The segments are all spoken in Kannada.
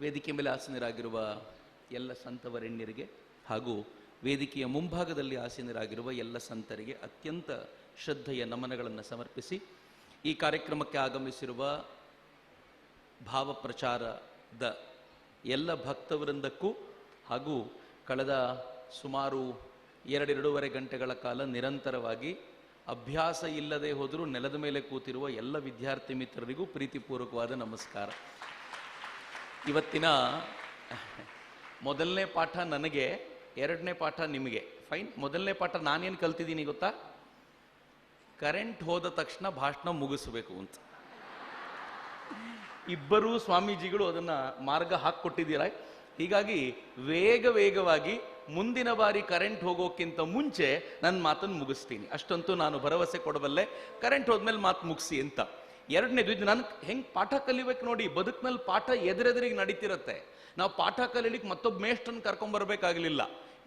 ವೇದಿಕೆ ಮೇಲೆ ಆಸೀನರಾಗಿರುವ ಎಲ್ಲ ಸಂತವರೆಣ್ಯರಿಗೆ ಹಾಗೂ ವೇದಿಕೆಯ ಮುಂಭಾಗದಲ್ಲಿ ಆಸೀನರಾಗಿರುವ ಎಲ್ಲ ಸಂತರಿಗೆ ಅತ್ಯಂತ ಶ್ರದ್ಧೆಯ ನಮನಗಳನ್ನು ಸಮರ್ಪಿಸಿ ಈ ಕಾರ್ಯಕ್ರಮಕ್ಕೆ ಆಗಮಿಸಿರುವ ಭಾವಪ್ರಚಾರದ ಎಲ್ಲ ಭಕ್ತವೃಂದಕ್ಕೂ ಹಾಗೂ ಕಳೆದ ಸುಮಾರು 2-2.5 ಗಂಟೆಗಳ ಕಾಲ ನಿರಂತರವಾಗಿ ಅಭ್ಯಾಸ ಇಲ್ಲದೆ ಹೋದರೂ ನೆಲದ ಮೇಲೆ ಕೂತಿರುವ ಎಲ್ಲ ವಿದ್ಯಾರ್ಥಿ ಮಿತ್ರರಿಗೂ ಪ್ರೀತಿಪೂರ್ವಕವಾದ ನಮಸ್ಕಾರ. ಇವತ್ತಿನ ಮೊದಲನೇ ಪಾಠ ನನಗೆ, 2ನೇ ಪಾಠ ನಿಮಗೆ. ಫೈನ್. ಮೊದಲನೇ ಪಾಠ ನಾನೇನು ಕಲ್ತಿದ್ದೀನಿ ಗೊತ್ತಾ? ಕರೆಂಟ್ ಹೋದ ತಕ್ಷಣ ಭಾಷಣ ಮುಗಿಸ್ಬೇಕು ಅಂತ. ಇಬ್ಬರೂ ಸ್ವಾಮೀಜಿಗಳು ಅದನ್ನ ಮಾರ್ಗ ಹಾಕಿಕೊಟ್ಟಿದ್ದೀರ. ಹೀಗಾಗಿ ವೇಗವಾಗಿ ಮುಂದಿನ ಬಾರಿ ಕರೆಂಟ್ ಹೋಗೋಕ್ಕಿಂತ ಮುಂಚೆ ನನ್ನ ಮಾತನ್ನು ಮುಗಿಸ್ತೀನಿ. ಅಷ್ಟಂತೂ ನಾನು ಭರವಸೆ ಕೊಡಬಲ್ಲೆ. ಕರೆಂಟ್ ಹೋದ್ಮೇಲೆ ಮಾತು ಮುಗಿಸಿ ಅಂತ. 2ನೇದು, ಇದು ನಾನು ಹೆಂಗೆ ಪಾಠ ಕಲಿಬೇಕು ನೋಡಿ. ಬದುಕಿನಲ್ಲಿ ಪಾಠ ಎದುರೆದುರಿಗೆ ನಡೀತಿರತ್ತೆ. ನಾವು ಪಾಠ ಕಲೀಲಿಕ್ಕೆ ಮತ್ತೊಬ್ಬ ಮೇಷ್ಟ್ರನ್ನ ಕರ್ಕೊಂಡ್ಬರ್ಬೇಕಾಗಲಿಲ್ಲ.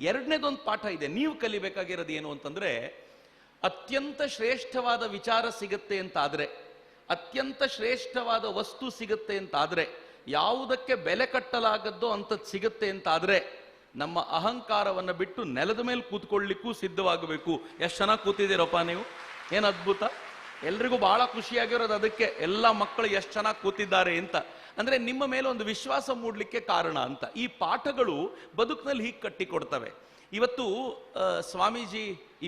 2ನೇದೊಂದು ಪಾಠ ಇದೆ. ನೀವು ಕಲಿಬೇಕಾಗಿರೋದು ಏನು ಅಂತಂದ್ರೆ, ಅತ್ಯಂತ ಶ್ರೇಷ್ಠವಾದ ವಿಚಾರ ಸಿಗುತ್ತೆ ಅಂತಾದ್ರೆ, ಅತ್ಯಂತ ಶ್ರೇಷ್ಠವಾದ ವಸ್ತು ಸಿಗುತ್ತೆ ಅಂತಾದ್ರೆ, ಯಾವುದಕ್ಕೆ ಬೆಲೆ ಕಟ್ಟಲಾಗದ್ದೋ ಅಂಥದ್ದು ಸಿಗುತ್ತೆ ಅಂತಾದ್ರೆ, ನಮ್ಮ ಅಹಂಕಾರವನ್ನು ಬಿಟ್ಟು ನೆಲದ ಮೇಲೆ ಕೂತ್ಕೊಳ್ಳಿಕ್ಕೂ ಸಿದ್ಧವಾಗಬೇಕು. ಎಷ್ಟು ಚೆನ್ನಾಗಿ ಕೂತಿದ್ದೀರಪ್ಪ ನೀವು, ಏನು ಅದ್ಭುತ. ಎಲ್ರಿಗೂ ಬಹಳ ಖುಷಿಯಾಗಿರೋದು ಅದಕ್ಕೆ. ಎಲ್ಲ ಮಕ್ಕಳು ಎಷ್ಟು ಚೆನ್ನಾಗಿ ಕೂತಿದ್ದಾರೆ ಅಂತ. ಅಂದ್ರೆ ನಿಮ್ಮ ಮೇಲೆ ಒಂದು ವಿಶ್ವಾಸ ಮೂಡಲಿಕ್ಕೆ ಕಾರಣ ಅಂತ. ಈ ಪಾಠಗಳು ಬದುಕಿನಲ್ಲಿ ಹೀಗೆ ಕಟ್ಟಿಕೊಡ್ತವೆ. ಇವತ್ತು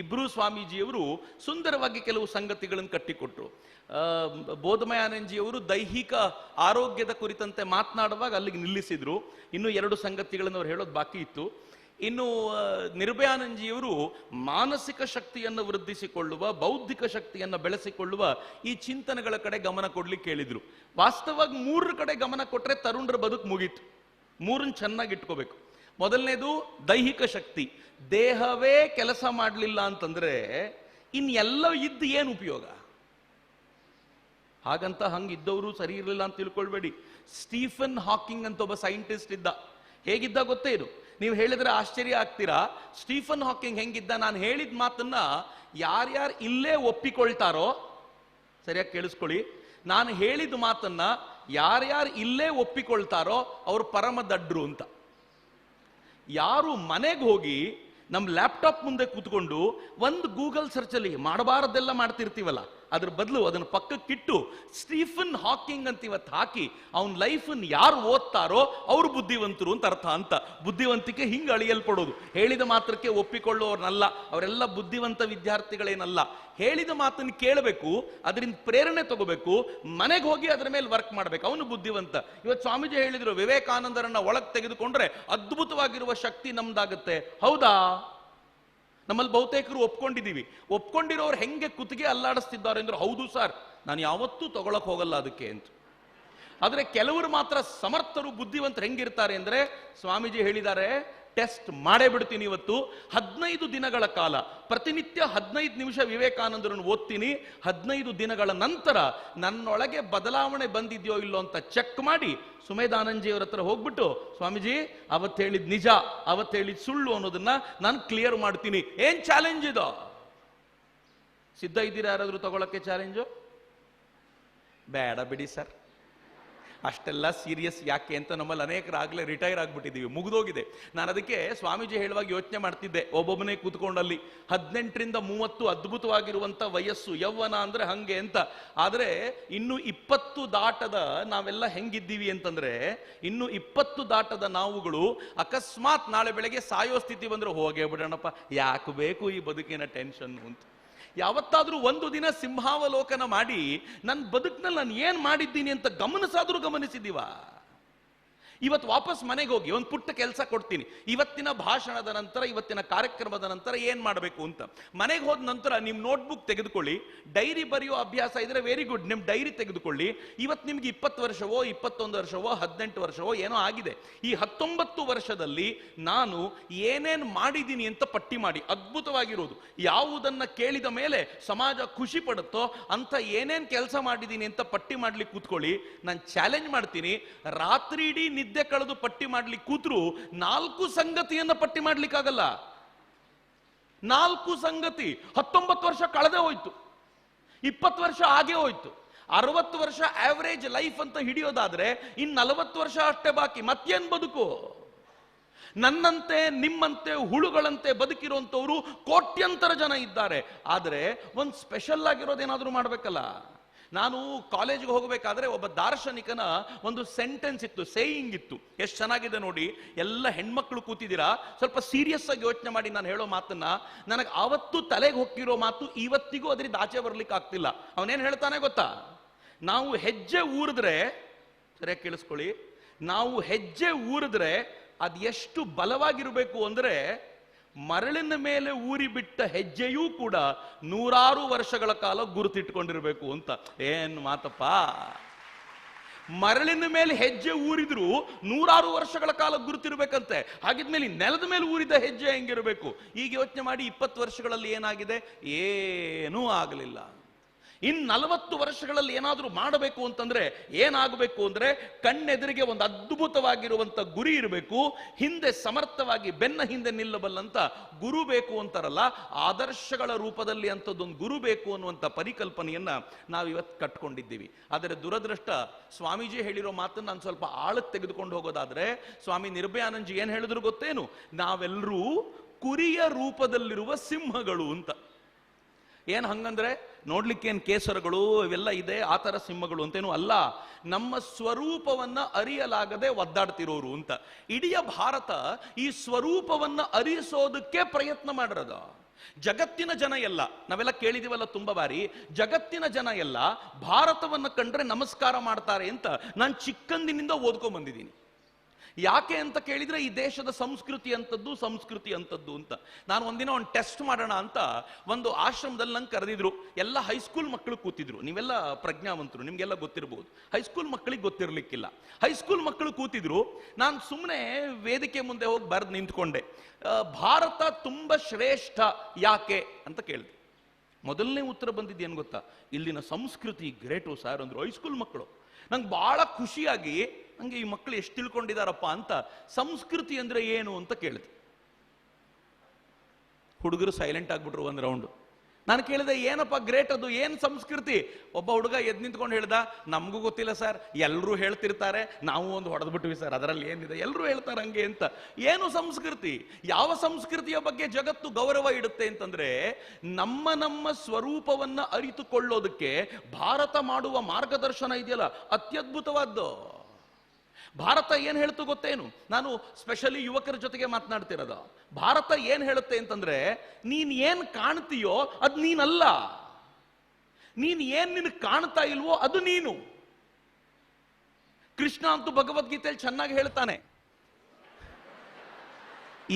ಇಬ್ರು ಸ್ವಾಮೀಜಿಯವರು ಸುಂದರವಾಗಿ ಕೆಲವು ಸಂಗತಿಗಳನ್ನು ಕಟ್ಟಿಕೊಟ್ರು. ಬೋಧಮಯಾನಂದಜಿಯವರು ದೈಹಿಕ ಆರೋಗ್ಯದ ಕುರಿತಂತೆ ಮಾತನಾಡುವಾಗ ಅಲ್ಲಿಗೆ ನಿಲ್ಲಿಸಿದ್ರು. ಇನ್ನು 2 ಸಂಗತಿಗಳನ್ನು ಅವ್ರು ಹೇಳೋದು ಬಾಕಿ ಇತ್ತು. ಇನ್ನು ನಿರ್ಭಯಾನಂದಜಿಯವರು ಮಾನಸಿಕ ಶಕ್ತಿಯನ್ನು ವೃದ್ಧಿಸಿಕೊಳ್ಳುವ, ಬೌದ್ಧಿಕ ಶಕ್ತಿಯನ್ನು ಬೆಳೆಸಿಕೊಳ್ಳುವ ಈ ಚಿಂತನೆಗಳ ಕಡೆ ಗಮನ ಕೊಡ್ಲಿಕ್ಕೆ ಹೇಳಿದ್ರು. ವಾಸ್ತವವಾಗಿ 3 ಕಡೆ ಗಮನ ಕೊಟ್ರೆ ತರುಣರ ಬದುಕು ಮುಗೀತು. 3 ಚೆನ್ನಾಗಿ ಇಟ್ಕೋಬೇಕು. ಮೊದಲನೇದು ದೈಹಿಕ ಶಕ್ತಿ. ದೇಹವೇ ಕೆಲಸ ಮಾಡಲಿಲ್ಲ ಅಂತಂದ್ರೆ ಇನ್ನೆಲ್ಲ ಇದ್ದು ಏನು ಉಪಯೋಗ? ಹಾಗಂತ ಹಂಗಿದ್ದವರು ಸರಿ ಇರಲಿಲ್ಲ ಅಂತ ತಿಳ್ಕೊಳ್ಬೇಡಿ. ಸ್ಟೀಫನ್ ಹಾಕಿಂಗ್ ಅಂತ ಒಬ್ಬ ಸೈಂಟಿಸ್ಟ್ ಇದ್ದ. ಹೇಗಿದ್ದ ಗೊತ್ತೇ ಇದು? ನೀವು ಹೇಳಿದ್ರೆ ಆಶ್ಚರ್ಯ ಆಗ್ತೀರಾ. ಸ್ಟೀಫನ್ ಹಾಕಿಂಗ್ ಹೆಂಗಿದ್ದ? ನಾನು ಹೇಳಿದ ಮಾತನ್ನ ಯಾರ್ಯಾರು ಇಲ್ಲೇ ಒಪ್ಪಿಕೊಳ್ತಾರೋ, ಸರಿಯಾಗಿ ಕೇಳಿಸ್ಕೊಳ್ಳಿ, ನಾನು ಹೇಳಿದ ಮಾತನ್ನ ಯಾರ್ಯಾರು ಇಲ್ಲೇ ಒಪ್ಪಿಕೊಳ್ತಾರೋ ಅವ್ರು ಪರಮ ದಡ್ರು ಅಂತ. ಯಾರು ಮನೆಗೆ ಹೋಗಿ ನಮ್ಮ ಲ್ಯಾಪ್ಟಾಪ್ ಮುಂದೆ ಕೂತ್ಕೊಂಡು ಒಂದು ಗೂಗಲ್ ಸರ್ಚಲ್ಲಿ ಮಾಡಬಾರದೆಲ್ಲ ಮಾಡ್ತಿರ್ತೀವಲ್ಲ, ಅದ್ರ ಬದಲು ಅದನ್ನ ಪಕ್ಕಕ್ಕಿಟ್ಟು ಸ್ಟೀಫನ್ ಹಾಕಿಂಗ್ ಅಂತ ಇವತ್ತು ಹಾಕಿ ಅವನ ಲೈಫನ್ನು ಯಾರು ಓದ್ತಾರೋ ಅವರು ಬುದ್ಧಿವಂತರು ಅಂತ ಅರ್ಥ ಅಂತ. ಬುದ್ಧಿವಂತಿಕೆ ಹಿಂಗೆ ಅಳಿಯಲ್ಪಡೋದು. ಹೇಳಿದ ಮಾತ್ರಕ್ಕೆ ಒಪ್ಪಿಕೊಳ್ಳೋರ್ನಲ್ಲ, ಅವರೆಲ್ಲ ಬುದ್ಧಿವಂತ ವಿದ್ಯಾರ್ಥಿಗಳೇನಲ್ಲ. ಹೇಳಿದ ಮಾತನ್ನು ಕೇಳಬೇಕು, ಅದರಿಂದ ಪ್ರೇರಣೆ ತಗೋಬೇಕು, ಮನೆಗೆ ಹೋಗಿ ಅದರ ಮೇಲೆ ವರ್ಕ್ ಮಾಡಬೇಕು. ಅವನು ಬುದ್ಧಿವಂತ. ಇವತ್ತು ಸ್ವಾಮೀಜಿ ಹೇಳಿದ್ರು, ವಿವೇಕಾನಂದರನ್ನ ಒಳಗೆ ತೆಗೆದುಕೊಂಡ್ರೆ ಅದ್ಭುತವಾಗಿರುವ ಶಕ್ತಿ ನಮ್ದಾಗುತ್ತೆ. ಹೌದಾ? ನಮ್ಮಲ್ಲಿ ಬಹುತೇಕರು ಒಪ್ಕೊಂಡಿದ್ದೀವಿ. ಒಪ್ಕೊಂಡಿರೋರು ಹೆಂಗೆ ಕುತ್ತಿಗೆ ಅಲ್ಲಾಡಿಸ್ತಿದ್ದಾರೆ ಅಂದ್ರೆ, ಹೌದು ಸರ್, ನಾನು ಯಾವತ್ತೂ ತಗೊಳಕ್ ಹೋಗಲ್ಲ ಅದಕ್ಕೆ ಅಂತ. ಆದ್ರೆ ಕೆಲವರು ಮಾತ್ರ ಸಮರ್ಥರು, ಬುದ್ಧಿವಂತರು ಹೆಂಗಿರ್ತಾರೆ ಅಂದ್ರೆ, ಸ್ವಾಮೀಜಿ ಹೇಳಿದ್ದಾರೆ, ಟೆಸ್ಟ್ ಮಾಡೇ ಬಿಡ್ತೀನಿ ಇವತ್ತು. 15 ದಿನಗಳ ಕಾಲ ಪ್ರತಿನಿತ್ಯ 15 ನಿಮಿಷ ವಿವೇಕಾನಂದರನ್ನು ಓದ್ತೀನಿ. 15 ದಿನಗಳ ನಂತರ ನನ್ನೊಳಗೆ ಬದಲಾವಣೆ ಬಂದಿದೆಯೋ ಇಲ್ಲೋ ಅಂತ ಚೆಕ್ ಮಾಡಿ ಸುಮೇಧಾನಂದಜಿಯವರ ಹತ್ರ ಹೋಗ್ಬಿಟ್ಟು, ಸ್ವಾಮೀಜಿ ಅವತ್ತು ಹೇಳಿದ್ ನಿಜ, ಅವತ್ತು ಹೇಳಿದ್ ಸುಳ್ಳು ಅನ್ನೋದನ್ನ ನಾನು ಕ್ಲಿಯರ್ ಮಾಡ್ತೀನಿ. ಏನ್ ಚಾಲೆಂಜ್ ಇದು? ಸಿದ್ಧ ಇದ್ದೀರಾ ಯಾರಾದ್ರೂ ತಗೊಳಕ್ಕೆ ಚಾಲೆಂಜು? ಬೇಡ ಬಿಡಿ ಸರ್, ಅಷ್ಟೆಲ್ಲ ಸೀರಿಯಸ್ ಯಾಕೆ ಅಂತ ನಮ್ಮಲ್ಲಿ ಅನೇಕರಾಗಲೇ ರಿಟೈರ್ ಆಗ್ಬಿಟ್ಟಿದ್ದೀವಿ, ಮುಗಿದೋಗಿದೆ. ನಾನು ಅದಕ್ಕೆ ಸ್ವಾಮೀಜಿ ಹೇಳುವಾಗ ಯೋಚನೆ ಮಾಡ್ತಿದ್ದೆ, ಒಬ್ಬೊಬ್ಬನೇ ಕೂತ್ಕೊಂಡಲ್ಲಿ 18ರಿಂದ 30 ಅದ್ಭುತವಾಗಿರುವಂತ ವಯಸ್ಸು, ಯೌವನ ಅಂದ್ರೆ ಹಂಗೆ ಅಂತ. ಆದ್ರೆ ಇನ್ನು 20 ದಾಟದ ನಾವೆಲ್ಲ ಹೆಂಗಿದ್ದೀವಿ ಅಂತಂದ್ರೆ, ಇನ್ನು 20 ದಾಟದ ನಾವುಗಳು ಅಕಸ್ಮಾತ್ ನಾಳೆ ಬೆಳಗ್ಗೆ ಸಾಯೋ ಸ್ಥಿತಿ ಬಂದ್ರೆ, ಹೋಗೇ ಬಿಡೋಣಪ್ಪ, ಯಾಕೆ ಬೇಕು ಈ ಬದುಕಿನ ಟೆನ್ಷನ್ ಅಂತ. ಯಾವತ್ತಾದ್ರೂ ಒಂದು ದಿನ ಸಿಂಹಾವಲೋಕನ ಮಾಡಿ ನನ್ನ ಬದುಕಿನಲ್ಲಿ ನಾನು ಏನ್ ಮಾಡಿದ್ದೀನಿ ಅಂತ ಗಮನಿಸಿದೀವ? ಇವತ್ತು ವಾಪಸ್ ಮನೆಗೆ ಹೋಗಿ ಒಂದು ಪುಟ್ಟ ಕೆಲಸ ಕೊಡ್ತೀನಿ. ಇವತ್ತಿನ ಭಾಷಣದ ನಂತರ, ಇವತ್ತಿನ ಕಾರ್ಯಕ್ರಮದ ನಂತರ ಏನ್ ಮಾಡಬೇಕು ಅಂತ ಮನೆಗೆ ಹೋದ ನಂತರ ನಿಮ್ ನೋಟ್ಬುಕ್ ತೆಗೆದುಕೊಳ್ಳಿ. ಡೈರಿ ಬರೆಯೋ ಅಭ್ಯಾಸ ಇದ್ರೆ ವೆರಿ ಗುಡ್, ನಿಮ್ ಡೈರಿ ತೆಗೆದುಕೊಳ್ಳಿ. ಇವತ್ತು ನಿಮ್ಗೆ 20 ವರ್ಷವೋ 21 ವರ್ಷವೋ 18 ವರ್ಷವೋ ಏನೋ ಆಗಿದೆ. ಈ 19 ವರ್ಷದಲ್ಲಿ ನಾನು ಏನೇನ್ ಮಾಡಿದ್ದೀನಿ ಅಂತ ಪಟ್ಟಿ ಮಾಡಿ. ಅದ್ಭುತವಾಗಿರೋದು, ಯಾವುದನ್ನ ಕೇಳಿದ ಮೇಲೆ ಸಮಾಜ ಖುಷಿ ಪಡುತ್ತೋ ಅಂತ ಏನೇನ್ ಕೆಲಸ ಮಾಡಿದ್ದೀನಿ ಅಂತ ಪಟ್ಟಿ ಮಾಡ್ಲಿಕ್ಕೆ ಕೂತ್ಕೊಳ್ಳಿ. ನಾನು ಚಾಲೆಂಜ್ ಮಾಡ್ತೀನಿ, ರಾತ್ರಿ ಇಡೀ ನಿದ್ದೆ ಕಳೆದು ಪಟ್ಟಿ ಮಾಡ್ಲಿಕ್ಕೆ ಕೂತ್ರು 4 ಸಂಗತಿಯನ್ನ ಪಟ್ಟಿ ಮಾಡ್ಲಿಕ್ಕಾಗಲ್ಲ. 4 ಸಂಗತಿ. 19 ವರ್ಷ ಕಳೆದೇ ಹೋಯ್ತು, 20 ವರ್ಷ ಆಗೇ ಹೋಯ್ತು. 60 ವರ್ಷ ಆವರೇಜ್ ಲೈಫ್ ಅಂತ ಹಿಡಿಯೋದಾದ್ರೆ ಇನ್ 40 ವರ್ಷ ಅಷ್ಟೇ ಬಾಕಿ, ಮತ್ತೇನ್ ಬದುಕು? ನನ್ನಂತೆ ನಿಮ್ಮಂತೆ ಹುಳುಗಳಂತೆ ಬದುಕಿರುವಂತವರು ಕೋಟ್ಯಂತರ ಜನ ಇದ್ದಾರೆ. ಆದರೆ ಒಂದು ಸ್ಪೆಷಲ್ ಆಗಿರೋದೇನಾದ್ರೂ ಮಾಡ್ಬೇಕಲ್ಲ. ನಾನು ಕಾಲೇಜ್ಗೆ ಹೋಗಬೇಕಾದ್ರೆ ಒಬ್ಬ ದಾರ್ಶನಿಕನ ಒಂದು ಸೆಂಟೆನ್ಸ್ ಇತ್ತು, ಸೇಯಿಂಗ್ ಇತ್ತು. ಎಷ್ಟು ಚೆನ್ನಾಗಿದೆ ನೋಡಿ. ಎಲ್ಲ ಹೆಣ್ಮಕ್ಳು ಕೂತಿದ್ದೀರಾ, ಸ್ವಲ್ಪ ಸೀರಿಯಸ್ ಆಗಿ ಯೋಚನೆ ಮಾಡಿ ನಾನು ಹೇಳೋ ಮಾತನ್ನ. ನನಗೆ ಆವತ್ತು ತಲೆಗೆ ಹೊಕ್ಕಿರೋ ಮಾತು ಇವತ್ತಿಗೂ ಅದರಿಂದ ಆಚೆ ಬರ್ಲಿಕ್ಕೆ ಆಗ್ತಿಲ್ಲ. ಅವನೇನ್ ಹೇಳ್ತಾನೆ ಗೊತ್ತಾ? ನಾವು ಹೆಜ್ಜೆ ಊರಿದ್ರೆ, ಸರಿಯಾಗಿ ಕೇಳಿಸ್ಕೊಳ್ಳಿ, ನಾವು ಹೆಜ್ಜೆ ಊರಿದ್ರೆ ಅದು ಎಷ್ಟು ಬಲವಾಗಿರಬೇಕು ಅಂದ್ರೆ ಮರಳಿನ ಮೇಲೆ ಊರಿ ಬಿಟ್ಟ ಹೆಜ್ಜೆಯೂ ಕೂಡ 100 ವರ್ಷಗಳ ಕಾಲ ಗುರುತಿಟ್ಕೊಂಡಿರ್ಬೇಕು ಅಂತ. ಏನು ಮಾತಪ್ಪ! ಮರಳಿನ ಮೇಲೆ ಹೆಜ್ಜೆ ಊರಿದ್ರು 100 ವರ್ಷಗಳ ಕಾಲ ಗುರುತಿರ್ಬೇಕಂತೆ. ಹಾಗಿದ್ಮೇಲೆ ನೆಲದ ಮೇಲೆ ಊರಿದ ಹೆಜ್ಜೆ ಹೆಂಗಿರಬೇಕು? ಈಗ ಯೋಚನೆ ಮಾಡಿ, 20 ವರ್ಷಗಳಲ್ಲಿ ಏನಾಗಿದೆ? ಏನೂ ಆಗಲಿಲ್ಲ. ಇನ್ 40 ವರ್ಷಗಳಲ್ಲಿ ಏನಾದ್ರೂ ಮಾಡಬೇಕು ಅಂತಂದ್ರೆ ಏನಾಗಬೇಕು ಅಂದ್ರೆ, ಕಣ್ಣೆದುರಿಗೆ ಒಂದು ಅದ್ಭುತವಾಗಿರುವಂತ ಗುರಿ ಇರಬೇಕು, ಹಿಂದೆ ಸಮರ್ಥವಾಗಿ ಬೆನ್ನ ಹಿಂದೆ ನಿಲ್ಲಬಲ್ಲಂತ ಗುರು ಬೇಕು ಅಂತಾರಲ್ಲ, ಆದರ್ಶಗಳ ರೂಪದಲ್ಲಿ ಅಂತದೊಂದು ಗುರು ಬೇಕು ಅನ್ನುವಂಥ ಪರಿಕಲ್ಪನೆಯನ್ನ ನಾವಿವತ್ತು ಕಟ್ಕೊಂಡಿದ್ದೀವಿ. ಆದರೆ ದುರದೃಷ್ಟ, ಸ್ವಾಮೀಜಿ ಹೇಳಿರೋ ಮಾತನ್ನು ನಾನು ಸ್ವಲ್ಪ ಆಳಕ್ಕೆ ತೆಗೆದುಕೊಂಡು ಹೋಗೋದಾದ್ರೆ, ಸ್ವಾಮಿ ನಿರ್ಭಯಾನಂದಜಿ ಏನ್ ಹೇಳಿದ್ರು ಗೊತ್ತೇನು? ನಾವೆಲ್ಲರೂ ಕುರಿಯ ರೂಪದಲ್ಲಿರುವ ಸಿಂಹಗಳು ಅಂತ. ಏನ್ ಹಂಗಂದ್ರೆ ನೋಡ್ಲಿಕ್ಕೆ ಏನ್ ಕೇಸರಗಳು ಇವೆಲ್ಲ ಇದೆ, ಆ ತರ ಸಿಂಹಗಳು ಅಂತೇನು ಅಲ್ಲ. ನಮ್ಮ ಸ್ವರೂಪವನ್ನ ಅರಿಯಲಾಗದೆ ಒದ್ದಾಡ್ತಿರೋರು ಅಂತ. ಇಡೀ ಭಾರತ ಈ ಸ್ವರೂಪವನ್ನ ಅರಿಸೋದಕ್ಕೆ ಪ್ರಯತ್ನ ಮಾಡಿರೋದ. ಜಗತ್ತಿನ ಜನ ಎಲ್ಲ, ನಾವೆಲ್ಲ ಕೇಳಿದೀವಲ್ಲ ತುಂಬಾ ಬಾರಿ, ಜಗತ್ತಿನ ಜನ ಎಲ್ಲ ಭಾರತವನ್ನ ಕಂಡ್ರೆ ನಮಸ್ಕಾರ ಮಾಡ್ತಾರೆ ಅಂತ ನಾನು ಚಿಕ್ಕಂದಿನಿಂದ ಓದ್ಕೊಂಡ್ ಬಂದಿದ್ದೀನಿ. ಯಾಕೆ ಅಂತ ಕೇಳಿದ್ರೆ, ಈ ದೇಶದ ಸಂಸ್ಕೃತಿ ಅಂತದ್ದು ಅಂತ. ನಾನು ಒಂದಿನ ಒಂದು ಟೆಸ್ಟ್ ಮಾಡೋಣ ಅಂತ ಒಂದು ಆಶ್ರಮದಲ್ಲಿ ನಂಗೆ ಕರೆದಿದ್ರು. ಎಲ್ಲ ಹೈಸ್ಕೂಲ್ ಮಕ್ಕಳು ಕೂತಿದ್ರು. ನೀವೆಲ್ಲ ಪ್ರಜ್ಞಾವಂತರು, ನಿಮ್ಗೆಲ್ಲ ಗೊತ್ತಿರಬಹುದು. ಹೈಸ್ಕೂಲ್ ಮಕ್ಕಳಿಗೆ ಗೊತ್ತಿರ್ಲಿಕ್ಕಿಲ್ಲ. ಹೈಸ್ಕೂಲ್ ಮಕ್ಕಳು ಕೂತಿದ್ರು. ನಾನು ಸುಮ್ಮನೆ ವೇದಿಕೆ ಮುಂದೆ ಹೋಗಿ ಬರೆದು ನಿಂತ್ಕೊಂಡೆ, ಭಾರತ ತುಂಬಾ ಶ್ರೇಷ್ಠ ಯಾಕೆ ಅಂತ ಕೇಳಿದೆ. ಮೊದಲನೇ ಉತ್ತರ ಬಂದಿದ್ದೇನು ಗೊತ್ತಾ? ಇಲ್ಲಿನ ಸಂಸ್ಕೃತಿ ಗ್ರೇಟು ಸರ್ ಅಂದ್ರು ಹೈಸ್ಕೂಲ್ ಮಕ್ಕಳು. ನಂಗೆ ಬಹಳ ಖುಷಿಯಾಗಿ, ನಂಗೆ ಈ ಮಕ್ಕಳು ಎಷ್ಟು ತಿಳ್ಕೊಂಡಿದಾರಪ್ಪ ಅಂತ, ಸಂಸ್ಕೃತಿ ಅಂದ್ರೆ ಏನು ಅಂತ ಕೇಳಿದೆ. ಹುಡುಗರು ಸೈಲೆಂಟ್ ಆಗ್ಬಿಟ್ರು ಒಂದು ರೌಂಡ್. ನಾನು ಕೇಳಿದೆ, ಏನಪ್ಪ ಗ್ರೇಟ್ ಅದು, ಏನ್ ಸಂಸ್ಕೃತಿ? ಒಬ್ಬ ಹುಡುಗ ಎದ್ದು ನಿಂತ್ಕೊಂಡು ಹೇಳ್ದ, ನಮಗೂ ಗೊತ್ತಿಲ್ಲ ಸರ್, ಎಲ್ಲರೂ ಹೇಳ್ತಿರ್ತಾರೆ, ನಾವು ಒಂದು ಹೊಡೆದ್ಬಿಟ್ವಿ ಸರ್, ಅದರಲ್ಲಿ ಏನಿದೆ, ಎಲ್ಲರೂ ಹೇಳ್ತಾರೆ ಹಂಗೆ ಅಂತ. ಏನು ಸಂಸ್ಕೃತಿ? ಯಾವ ಸಂಸ್ಕೃತಿಯ ಬಗ್ಗೆ ಜಗತ್ತು ಗೌರವ ಇಡುತ್ತೆ ಅಂತಂದ್ರೆ, ನಮ್ಮ ಸ್ವರೂಪವನ್ನ ಅರಿತುಕೊಳ್ಳೋದಕ್ಕೆ ಭಾರತ ಮಾಡುವ ಮಾರ್ಗದರ್ಶನ ಇದೆಯಲ್ಲ, ಅತ್ಯದ್ಭುತವಾದ್ದು. ಭಾರತ ಏನ್ ಹೇಳ್ತು ಗೊತ್ತೇನು? ನಾನು ಸ್ಪೆಷಲಿ ಯುವಕರ ಜೊತೆಗೆ ಮಾತನಾಡ್ತಿರೋದು. ಭಾರತ ಏನ್ ಹೇಳುತ್ತೆ ಅಂತಂದ್ರೆ, ನೀನ್ ಏನ್ ಕಾಣ್ತೀಯೋ ಅದು ನೀನಲ್ಲ, ನೀನ್ ಏನ್ ನಿನಗೆ ಕಾಣ್ತಾ ಇಲ್ವೋ ಅದು ನೀನು. ಕೃಷ್ಣ ಅಂತೂ ಭಗವದ್ಗೀತೆಯಲ್ಲಿ ಚೆನ್ನಾಗಿ ಹೇಳ್ತಾನೆ.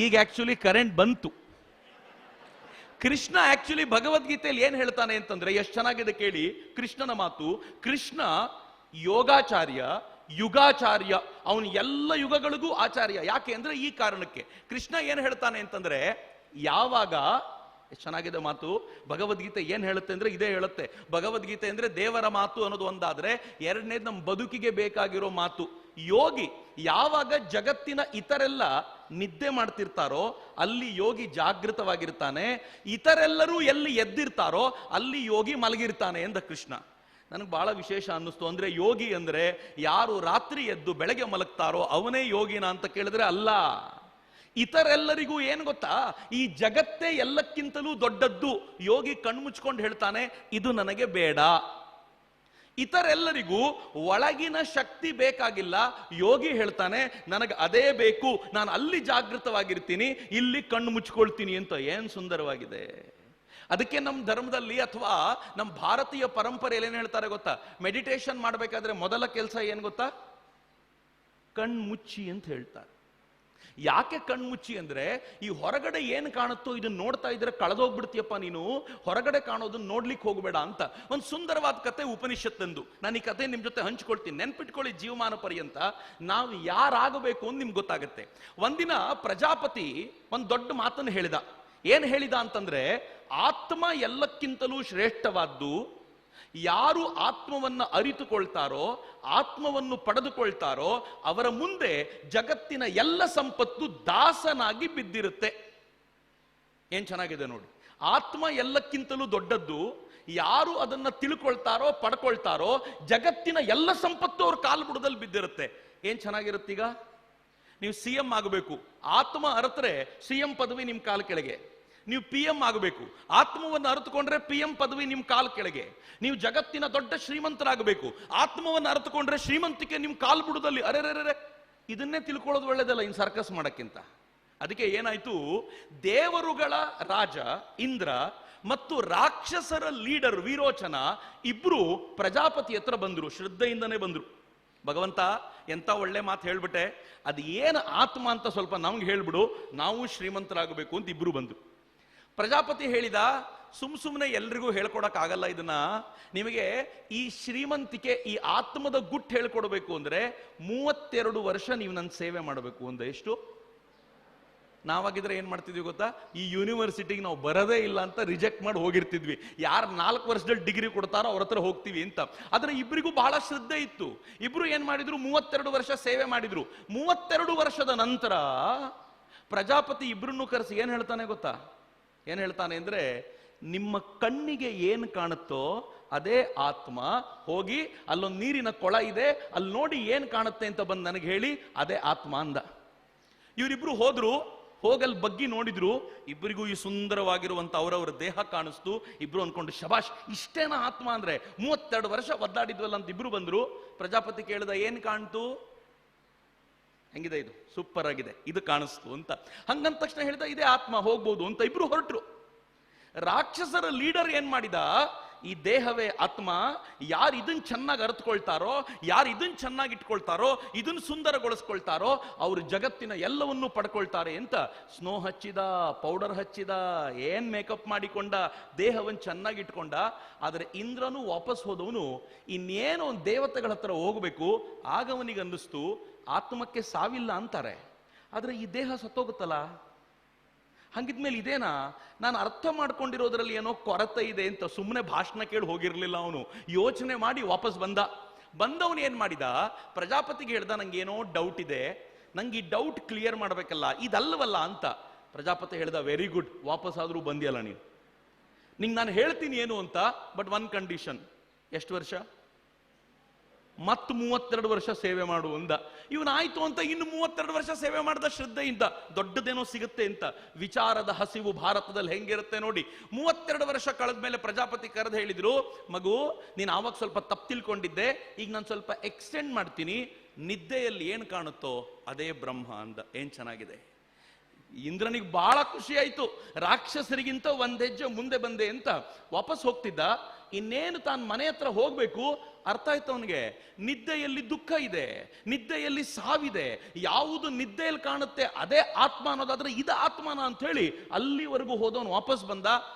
ಈಗ ಆಕ್ಚುಲಿ ಕರೆಂಟ್ ಬಂತು. ಕೃಷ್ಣ ಆಕ್ಚುಲಿ ಭಗವದ್ಗೀತೆಯಲ್ಲಿ ಏನ್ ಹೇಳ್ತಾನೆ ಅಂತಂದ್ರೆ, ಎಷ್ಟು ಚೆನ್ನಾಗಿದೆ ಕೇಳಿ ಕೃಷ್ಣನ ಮಾತು. ಕೃಷ್ಣ ಯೋಗಾಚಾರ್ಯ, ಯುಗಾಚಾರ್ಯ, ಅವನು ಎಲ್ಲ ಯುಗಗಳಿಗೂ ಆಚಾರ್ಯ. ಯಾಕೆ ಅಂದ್ರೆ ಈ ಕಾರಣಕ್ಕೆ. ಕೃಷ್ಣ ಏನ್ ಹೇಳ್ತಾನೆ ಅಂತಂದ್ರೆ, ಯಾವಾಗ, ಎಷ್ಟು ಚೆನ್ನಾಗಿದೆ ಮಾತು, ಭಗವದ್ಗೀತೆ ಏನ್ ಹೇಳುತ್ತೆ ಅಂದ್ರೆ ಇದೇ ಹೇಳುತ್ತೆ. ಭಗವದ್ಗೀತೆ ಅಂದ್ರೆ ದೇವರ ಮಾತು ಅನ್ನೋದು ಒಂದಾದ್ರೆ, ಎರಡನೇದು ನಮ್ಮ ಬದುಕಿಗೆ ಬೇಕಾಗಿರೋ ಮಾತು. ಯೋಗಿ ಯಾವಾಗ ಜಗತ್ತಿನ ಇತರೆಲ್ಲ ನಿದ್ದೆ ಮಾಡ್ತಿರ್ತಾರೋ ಅಲ್ಲಿ ಯೋಗಿ ಜಾಗೃತವಾಗಿರ್ತಾನೆ, ಇತರೆಲ್ಲರೂ ಎಲ್ಲಿ ಎದ್ದಿರ್ತಾರೋ ಅಲ್ಲಿ ಯೋಗಿ ಮಲಗಿರ್ತಾನೆ ಎಂದ ಕೃಷ್ಣ. ನನಗೆ ಬಹಳ ವಿಶೇಷ ಅನ್ನಿಸ್ತು. ಅಂದ್ರೆ ಯೋಗಿ ಅಂದ್ರೆ ಯಾರು ರಾತ್ರಿ ಎದ್ದು ಬೆಳಗ್ಗೆ ಮಲಗ್ತಾರೋ ಅವನೇ ಯೋಗಿನ ಅಂತ ಕೇಳಿದ್ರೆ ಅಲ್ಲ. ಇತರೆಲ್ಲರಿಗೂ ಏನು ಗೊತ್ತಾ, ಈ ಜಗತ್ತೇ ಎಲ್ಲಕ್ಕಿಂತಲೂ ದೊಡ್ಡದ್ದು. ಯೋಗಿ ಕಣ್ಮುಚ್ಕೊಂಡು ಹೇಳ್ತಾನೆ, ಇದು ನನಗೆ ಬೇಡ. ಇತರೆಲ್ಲರಿಗೂ ಒಳಗಿನ ಶಕ್ತಿ ಬೇಕಾಗಿಲ್ಲ. ಯೋಗಿ ಹೇಳ್ತಾನೆ, ನನಗೆ ಅದೇ ಬೇಕು, ನಾನು ಅಲ್ಲಿ ಜಾಗೃತವಾಗಿರ್ತೀನಿ, ಇಲ್ಲಿ ಕಣ್ಣು ಮುಚ್ಕೊಳ್ತೀನಿ ಅಂತ. ಏನ್ ಸುಂದರವಾಗಿದೆ. ಅದಕ್ಕೆ ನಮ್ಮ ಧರ್ಮದಲ್ಲಿ ಅಥವಾ ನಮ್ಮ ಭಾರತೀಯ ಪರಂಪರೆಯಲ್ಲಿ ಏನ್ ಹೇಳ್ತಾರೆ ಗೊತ್ತಾ? ಮೆಡಿಟೇಷನ್ ಮಾಡಬೇಕಾದ್ರೆ ಮೊದಲ ಕೆಲಸ ಏನ್ ಗೊತ್ತಾ? ಕಣ್ಮುಚ್ಚಿ ಅಂತ ಹೇಳ್ತಾರೆ. ಯಾಕೆ ಕಣ್ಮುಚ್ಚಿ ಅಂದ್ರೆ, ಈ ಹೊರಗಡೆ ಏನ್ ಕಾಣುತ್ತೋ ಇದನ್ನ ನೋಡ್ತಾ ಇದ್ರೆ ಕಳೆದೋಗ್ಬಿಡ್ತೀಯಪ್ಪ ನೀನು, ಹೊರಗಡೆ ಕಾಣೋದನ್ನ ನೋಡ್ಲಿಕ್ಕೆ ಹೋಗ್ಬೇಡ ಅಂತ. ಒಂದು ಸುಂದರವಾದ ಕತೆ ಉಪನಿಷತ್ತಂದು. ನಾನು ಈ ಕತೆ ನಿಮ್ ಜೊತೆ ಹಂಚ್ಕೊಳ್ತೀನಿ, ನೆನ್ಪಿಟ್ಕೊಳ್ಳಿ ಜೀವಮಾನ ಪರ್ಯಂತ. ನಾವು ಯಾರಾಗಬೇಕು ಅಂತ ನಿಮ್ಗೆ ಗೊತ್ತಾಗುತ್ತೆ. ಒಂದಿನ ಪ್ರಜಾಪತಿ ಒಂದು ದೊಡ್ಡ ಮಾತನ್ನು ಹೇಳಿದ. ಏನ್ ಹೇಳಿದ ಅಂತಂದ್ರೆ, ಆತ್ಮ ಎಲ್ಲಕ್ಕಿಂತಲೂ ಶ್ರೇಷ್ಠವಾದ್ದು. ಯಾರು ಆತ್ಮವನ್ನ ಅರಿತುಕೊಳ್ತಾರೋ, ಆತ್ಮವನ್ನು ಪಡೆದುಕೊಳ್ತಾರೋ ಅವರ ಮುಂದೆ ಜಗತ್ತಿನ ಎಲ್ಲ ಸಂಪತ್ತು ದಾಸನಾಗಿ ಬಿದ್ದಿರುತ್ತೆ. ಏನ್ ಚೆನ್ನಾಗಿದೆ ನೋಡಿ. ಆತ್ಮ ಎಲ್ಲಕ್ಕಿಂತಲೂ ದೊಡ್ಡದ್ದು. ಯಾರು ಅದನ್ನ ತಿಳ್ಕೊಳ್ತಾರೋ ಪಡ್ಕೊಳ್ತಾರೋ ಜಗತ್ತಿನ ಎಲ್ಲ ಸಂಪತ್ತು ಅವ್ರ ಕಾಲು ಬುಡದಲ್ಲಿ ಬಿದ್ದಿರುತ್ತೆ. ಏನ್ ಚೆನ್ನಾಗಿರುತ್ತೀಗ? ನೀವು CM ಆಗಬೇಕು, ಆತ್ಮ ಅರತ್ರೆ CM ಪದವಿ ನಿಮ್ ಕಾಲ್ ಕೆಳಗೆ. ನೀವು PM ಆಗಬೇಕು, ಆತ್ಮವನ್ನು ಅರಿತುಕೊಂಡ್ರೆ PM ಪದವಿ ನಿಮ್ ಕಾಲ್ ಕೆಳಗೆ. ನೀವು ಜಗತ್ತಿನ ದೊಡ್ಡ ಶ್ರೀಮಂತರಾಗಬೇಕು, ಆತ್ಮವನ್ನು ಅರಿತುಕೊಂಡ್ರೆ ಶ್ರೀಮಂತಿಕೆ ನಿಮ್ ಕಾಲ್ ಬುಡದಲ್ಲಿ. ಅರೆ, ಇದನ್ನೇ ತಿಳ್ಕೊಳ್ಳೋದು ಒಳ್ಳೇದಲ್ಲ ಇನ್ ಸರ್ಕಸ್ ಮಾಡಕ್ಕಿಂತ. ಅದಕ್ಕೆ ಏನಾಯ್ತು, ದೇವರುಗಳ ರಾಜ ಇಂದ್ರ ಮತ್ತು ರಾಕ್ಷಸರ ಲೀಡರ್ ವಿರೋಚನ ಇಬ್ರು ಪ್ರಜಾಪತಿ ಹತ್ರ ಬಂದ್ರು. ಶ್ರದ್ಧೆಯಿಂದನೇ ಬಂದ್ರು. ಭಗವಂತ, ಎಂತ ಒಳ್ಳೆ ಮಾತು ಹೇಳ್ಬಿಟ್ಟೆ, ಅದು ಏನು ಆತ್ಮ ಅಂತ ಸ್ವಲ್ಪ ನಮ್ಗೆ ಹೇಳ್ಬಿಡು, ನಾವು ಶ್ರೀಮಂತರಾಗಬೇಕು ಅಂತ ಇಬ್ರು ಬಂದ್ರು. ಪ್ರಜಾಪತಿ ಹೇಳಿದ, ಸುಮ್ನೆ ಎಲ್ರಿಗೂ ಹೇಳ್ಕೊಡಕ್ ಆಗಲ್ಲ ಇದನ್ನ. ನಿಮಗೆ ಈ ಶ್ರೀಮಂತಿಕೆ, ಈ ಆತ್ಮದ ಗುಟ್ಟು ಹೇಳ್ಕೊಡ್ಬೇಕು ಅಂದ್ರೆ 32 ವರ್ಷ ನೀವು ನನ್ನ ಸೇವೆ ಮಾಡಬೇಕು ಅಂದ. ಎಷ್ಟು? ನಾವಾಗಿದ್ರೆ ಏನ್ ಮಾಡ್ತಿದ್ವಿ ಗೊತ್ತಾ? ಈ ಯೂನಿವರ್ಸಿಟಿಗೆ ನಾವು ಬರದೇ ಇಲ್ಲ ಅಂತ ರಿಜೆಕ್ಟ್ ಮಾಡಿ ಹೋಗಿರ್ತಿದ್ವಿ. ಯಾರು 4 ವರ್ಷದಲ್ಲಿ ಡಿಗ್ರಿ ಕೊಡ್ತಾರೋ ಅವ್ರ ಹತ್ರ ಹೋಗ್ತೀವಿ ಅಂತ. ಆದ್ರೆ ಇಬ್ಬರಿಗೂ ಬಹಳ ಶ್ರದ್ಧೆ ಇತ್ತು. ಇಬ್ರು ಏನ್ ಮಾಡಿದ್ರು, 32 ವರ್ಷ ಸೇವೆ ಮಾಡಿದ್ರು. 32 ವರ್ಷದ ನಂತರ ಪ್ರಜಾಪತಿ ಇಬ್ರನ್ನು ಕರೆಸಿ ಏನ್ ಹೇಳ್ತಾನೆ ಗೊತ್ತಾ? ಏನ್ ಹೇಳ್ತಾನೆ ಅಂದ್ರೆ, ನಿಮ್ಮ ಕಣ್ಣಿಗೆ ಏನು ಕಾಣುತ್ತೋ ಅದೇ ಆತ್ಮ. ಹೋಗಿ ಅಲ್ಲೊಂದು ನೀರಿನ ಕೊಳ ಇದೆ, ಅಲ್ಲಿ ನೋಡಿ ಏನ್ ಕಾಣುತ್ತೆ ಅಂತ ಬಂದು ನನಗೆ ಹೇಳಿ, ಅದೇ ಆತ್ಮ ಅಂದ. ಇವರಿಬ್ರು ಹೋದ್ರು, ಹೋಗಲ್ ಬಗ್ಗಿ ನೋಡಿದ್ರು. ಇಬ್ಬರಿಗೂ ಈ ಸುಂದರವಾಗಿರುವಂತ ಅವರವರ ದೇಹ ಕಾಣಿಸ್ತು. ಇಬ್ರು ಅನ್ಕೊಂಡು, ಶಬಾಷ್, ಇಷ್ಟೇನ ಆತ್ಮ ಅಂದ್ರೆ? 32 ವರ್ಷ ಒದ್ದಾಡಿದ್ವಲ್ಲ ಅಂತ ಇಬ್ರು ಬಂದ್ರು. ಪ್ರಜಾಪತಿ ಕೇಳಿದ, ಏನ್ ಕಾಣ್ತು? ಹೆಂಗಿದೆ ಇದು? ಸೂಪರ್ ಆಗಿದೆ, ಇದು ಕಾಣಿಸ್ತು ಅಂತ. ಹಂಗಂದ ತಕ್ಷಣ ಹೇಳಿದ, ಇದೇ ಆತ್ಮ, ಹೋಗ್ಬೋದು ಅಂತ ಇಬ್ರು ಹೊರಟ್ರು. ರಾಕ್ಷಸರ ಲೀಡರ್ ಏನ್ ಮಾಡಿದ, ಈ ದೇಹವೇ ಆತ್ಮ, ಯಾರು ಇದನ್ನ ಚೆನ್ನಾಗಿ ಅರ್ಥಕೊಳ್ತಾರೋ, ಯಾರು ಇದನ್ನ ಚೆನ್ನಾಗಿ ಇಟ್ಕೊಳ್ತಾರೋ, ಇದನ್ನ ಸುಂದರಗೊಳಿಸ್ಕೊಳ್ತಾರೋ ಅವರು ಜಗತ್ತಿನ ಎಲ್ಲವನ್ನೂ ಪಡ್ಕೊಳ್ತಾರೆ ಅಂತ ಸ್ನೋ ಹಚ್ಚಿದ, ಪೌಡರ್ ಹಚ್ಚಿದ, ಏನ್ ಮೇಕಪ್ ಮಾಡಿಕೊಂಡ, ದೇಹವನ್ನು ಚೆನ್ನಾಗಿ ಇಟ್ಕೊಂಡ. ಆದರೆ ಇಂದ್ರನು ವಾಪಸ್ ಹೋದವನು ಇನ್ನೇನೋ ಒಂದು ದೇವತೆಗಳ ಹತ್ರ ಹೋಗ್ಬೇಕು. ಆಗ ಅವನಿಗೆ ಅನ್ನಿಸ್ತು, ಆತ್ಮಕ್ಕೆ ಸಾವಿಲ್ಲ ಅಂತಾರೆ, ಆದ್ರೆ ಈ ದೇಹ ಸತ್ತೋಗುತ್ತಲ್ಲ, ಹಂಗಿದ್ಮೇಲೆ ಇದೇನಾ? ನಾನು ಅರ್ಥ ಮಾಡ್ಕೊಂಡಿರೋದ್ರಲ್ಲಿ ಏನೋ ಕೊರತೆ ಇದೆ ಅಂತ ಸುಮ್ಮನೆ ಭಾಷಣ ಕೇಳಿ ಹೋಗಿರ್ಲಿಲ್ಲ ಅವನು. ಯೋಚನೆ ಮಾಡಿ ವಾಪಸ್ ಬಂದವನು ಏನ್ ಮಾಡಿದ, ಪ್ರಜಾಪತಿಗೆ ಹೇಳ್ದ, ನಂಗೆ ಏನೋ ಡೌಟ್ ಇದೆ, ನಂಗೆ ಈ ಡೌಟ್ ಕ್ಲಿಯರ್ ಮಾಡ್ಬೇಕಲ್ಲ, ಇದಲ್ವಲ್ಲ ಅಂತ. ಪ್ರಜಾಪತಿ ಹೇಳ್ದ, ವೆರಿ ಗುಡ್, ವಾಪಸ್ ಆದ್ರೂ ಬಂದಿಯಲ್ಲ ನೀನು. ನಿಂಗೆ ನಾನು ಹೇಳ್ತೀನಿ ಏನು ಅಂತ, ಬಟ್ ಒನ್ ಕಂಡೀಷನ್. ಎಷ್ಟು ವರ್ಷ? ಮತ್ತು 32 ವರ್ಷ ಸೇವೆ ಮಾಡು ಅಂದ. ಇವನಾಯ್ತು ಅಂತ ಇನ್ನು 32 ವರ್ಷ ಸೇವೆ ಮಾಡಿದ ಶ್ರದ್ಧೆಯಿಂದ. ದೊಡ್ಡದೇನೋ ಸಿಗುತ್ತೆ ಅಂತ. ವಿಚಾರದ ಹಸಿವು ಭಾರತದಲ್ಲಿ ಹೆಂಗಿರುತ್ತೆ ನೋಡಿ. 32 ವರ್ಷ ಕಳೆದ ಮೇಲೆ ಪ್ರಜಾಪತಿ ಕರೆದು ಹೇಳಿದ್ರು, ಮಗು, ನೀನು ಆವಾಗ ಸ್ವಲ್ಪ ತಪ್ಪು ತಿಳ್ಕೊಂಡಿದ್ದೆ, ಈಗ ನಾನು ಸ್ವಲ್ಪ ಎಕ್ಸ್ಟೆಂಡ್ ಮಾಡ್ತೀನಿ. ನಿದ್ದೆಯಲ್ಲಿ ಏನು ಕಾಣುತ್ತೋ ಅದೇ ಬ್ರಹ್ಮ ಅಂದ. ಏನ್ ಚೆನ್ನಾಗಿದೆ. ಇಂದ್ರನಿಗೆ ಬಹಳ ಖುಷಿ ಆಯ್ತು. ರಾಕ್ಷಸರಿಗಿಂತ ಒಂದ್ ಹೆಜ್ಜೆ ಮುಂದೆ ಬಂದೆ ಅಂತ ವಾಪಸ್ ಹೋಗ್ತಿದ್ದ. ಇನ್ನೇನು ತಾನು ಮನೆ ಹತ್ರ ಹೋಗ್ಬೇಕು, ಅರ್ಥ ಆಯ್ತು ಅವನಿಗೆ, ನಿದ್ದೆಯಲ್ಲಿ ದುಃಖ ಇದೆ, ನಿದ್ದೆಯಲ್ಲಿ ಸಾವಿದೆ. ಯಾವುದು ನಿದ್ದೆಯಲ್ಲಿ ಕಾಣುತ್ತೆ ಅದೇ ಆತ್ಮ ಅನ್ನೋದಾದ್ರೆ ಇದು ಆತ್ಮನ ಅಂತ ಹೇಳಿ ಅಲ್ಲಿವರೆಗೂ ಹೋದವನು ವಾಪಸ್ ಬಂದ.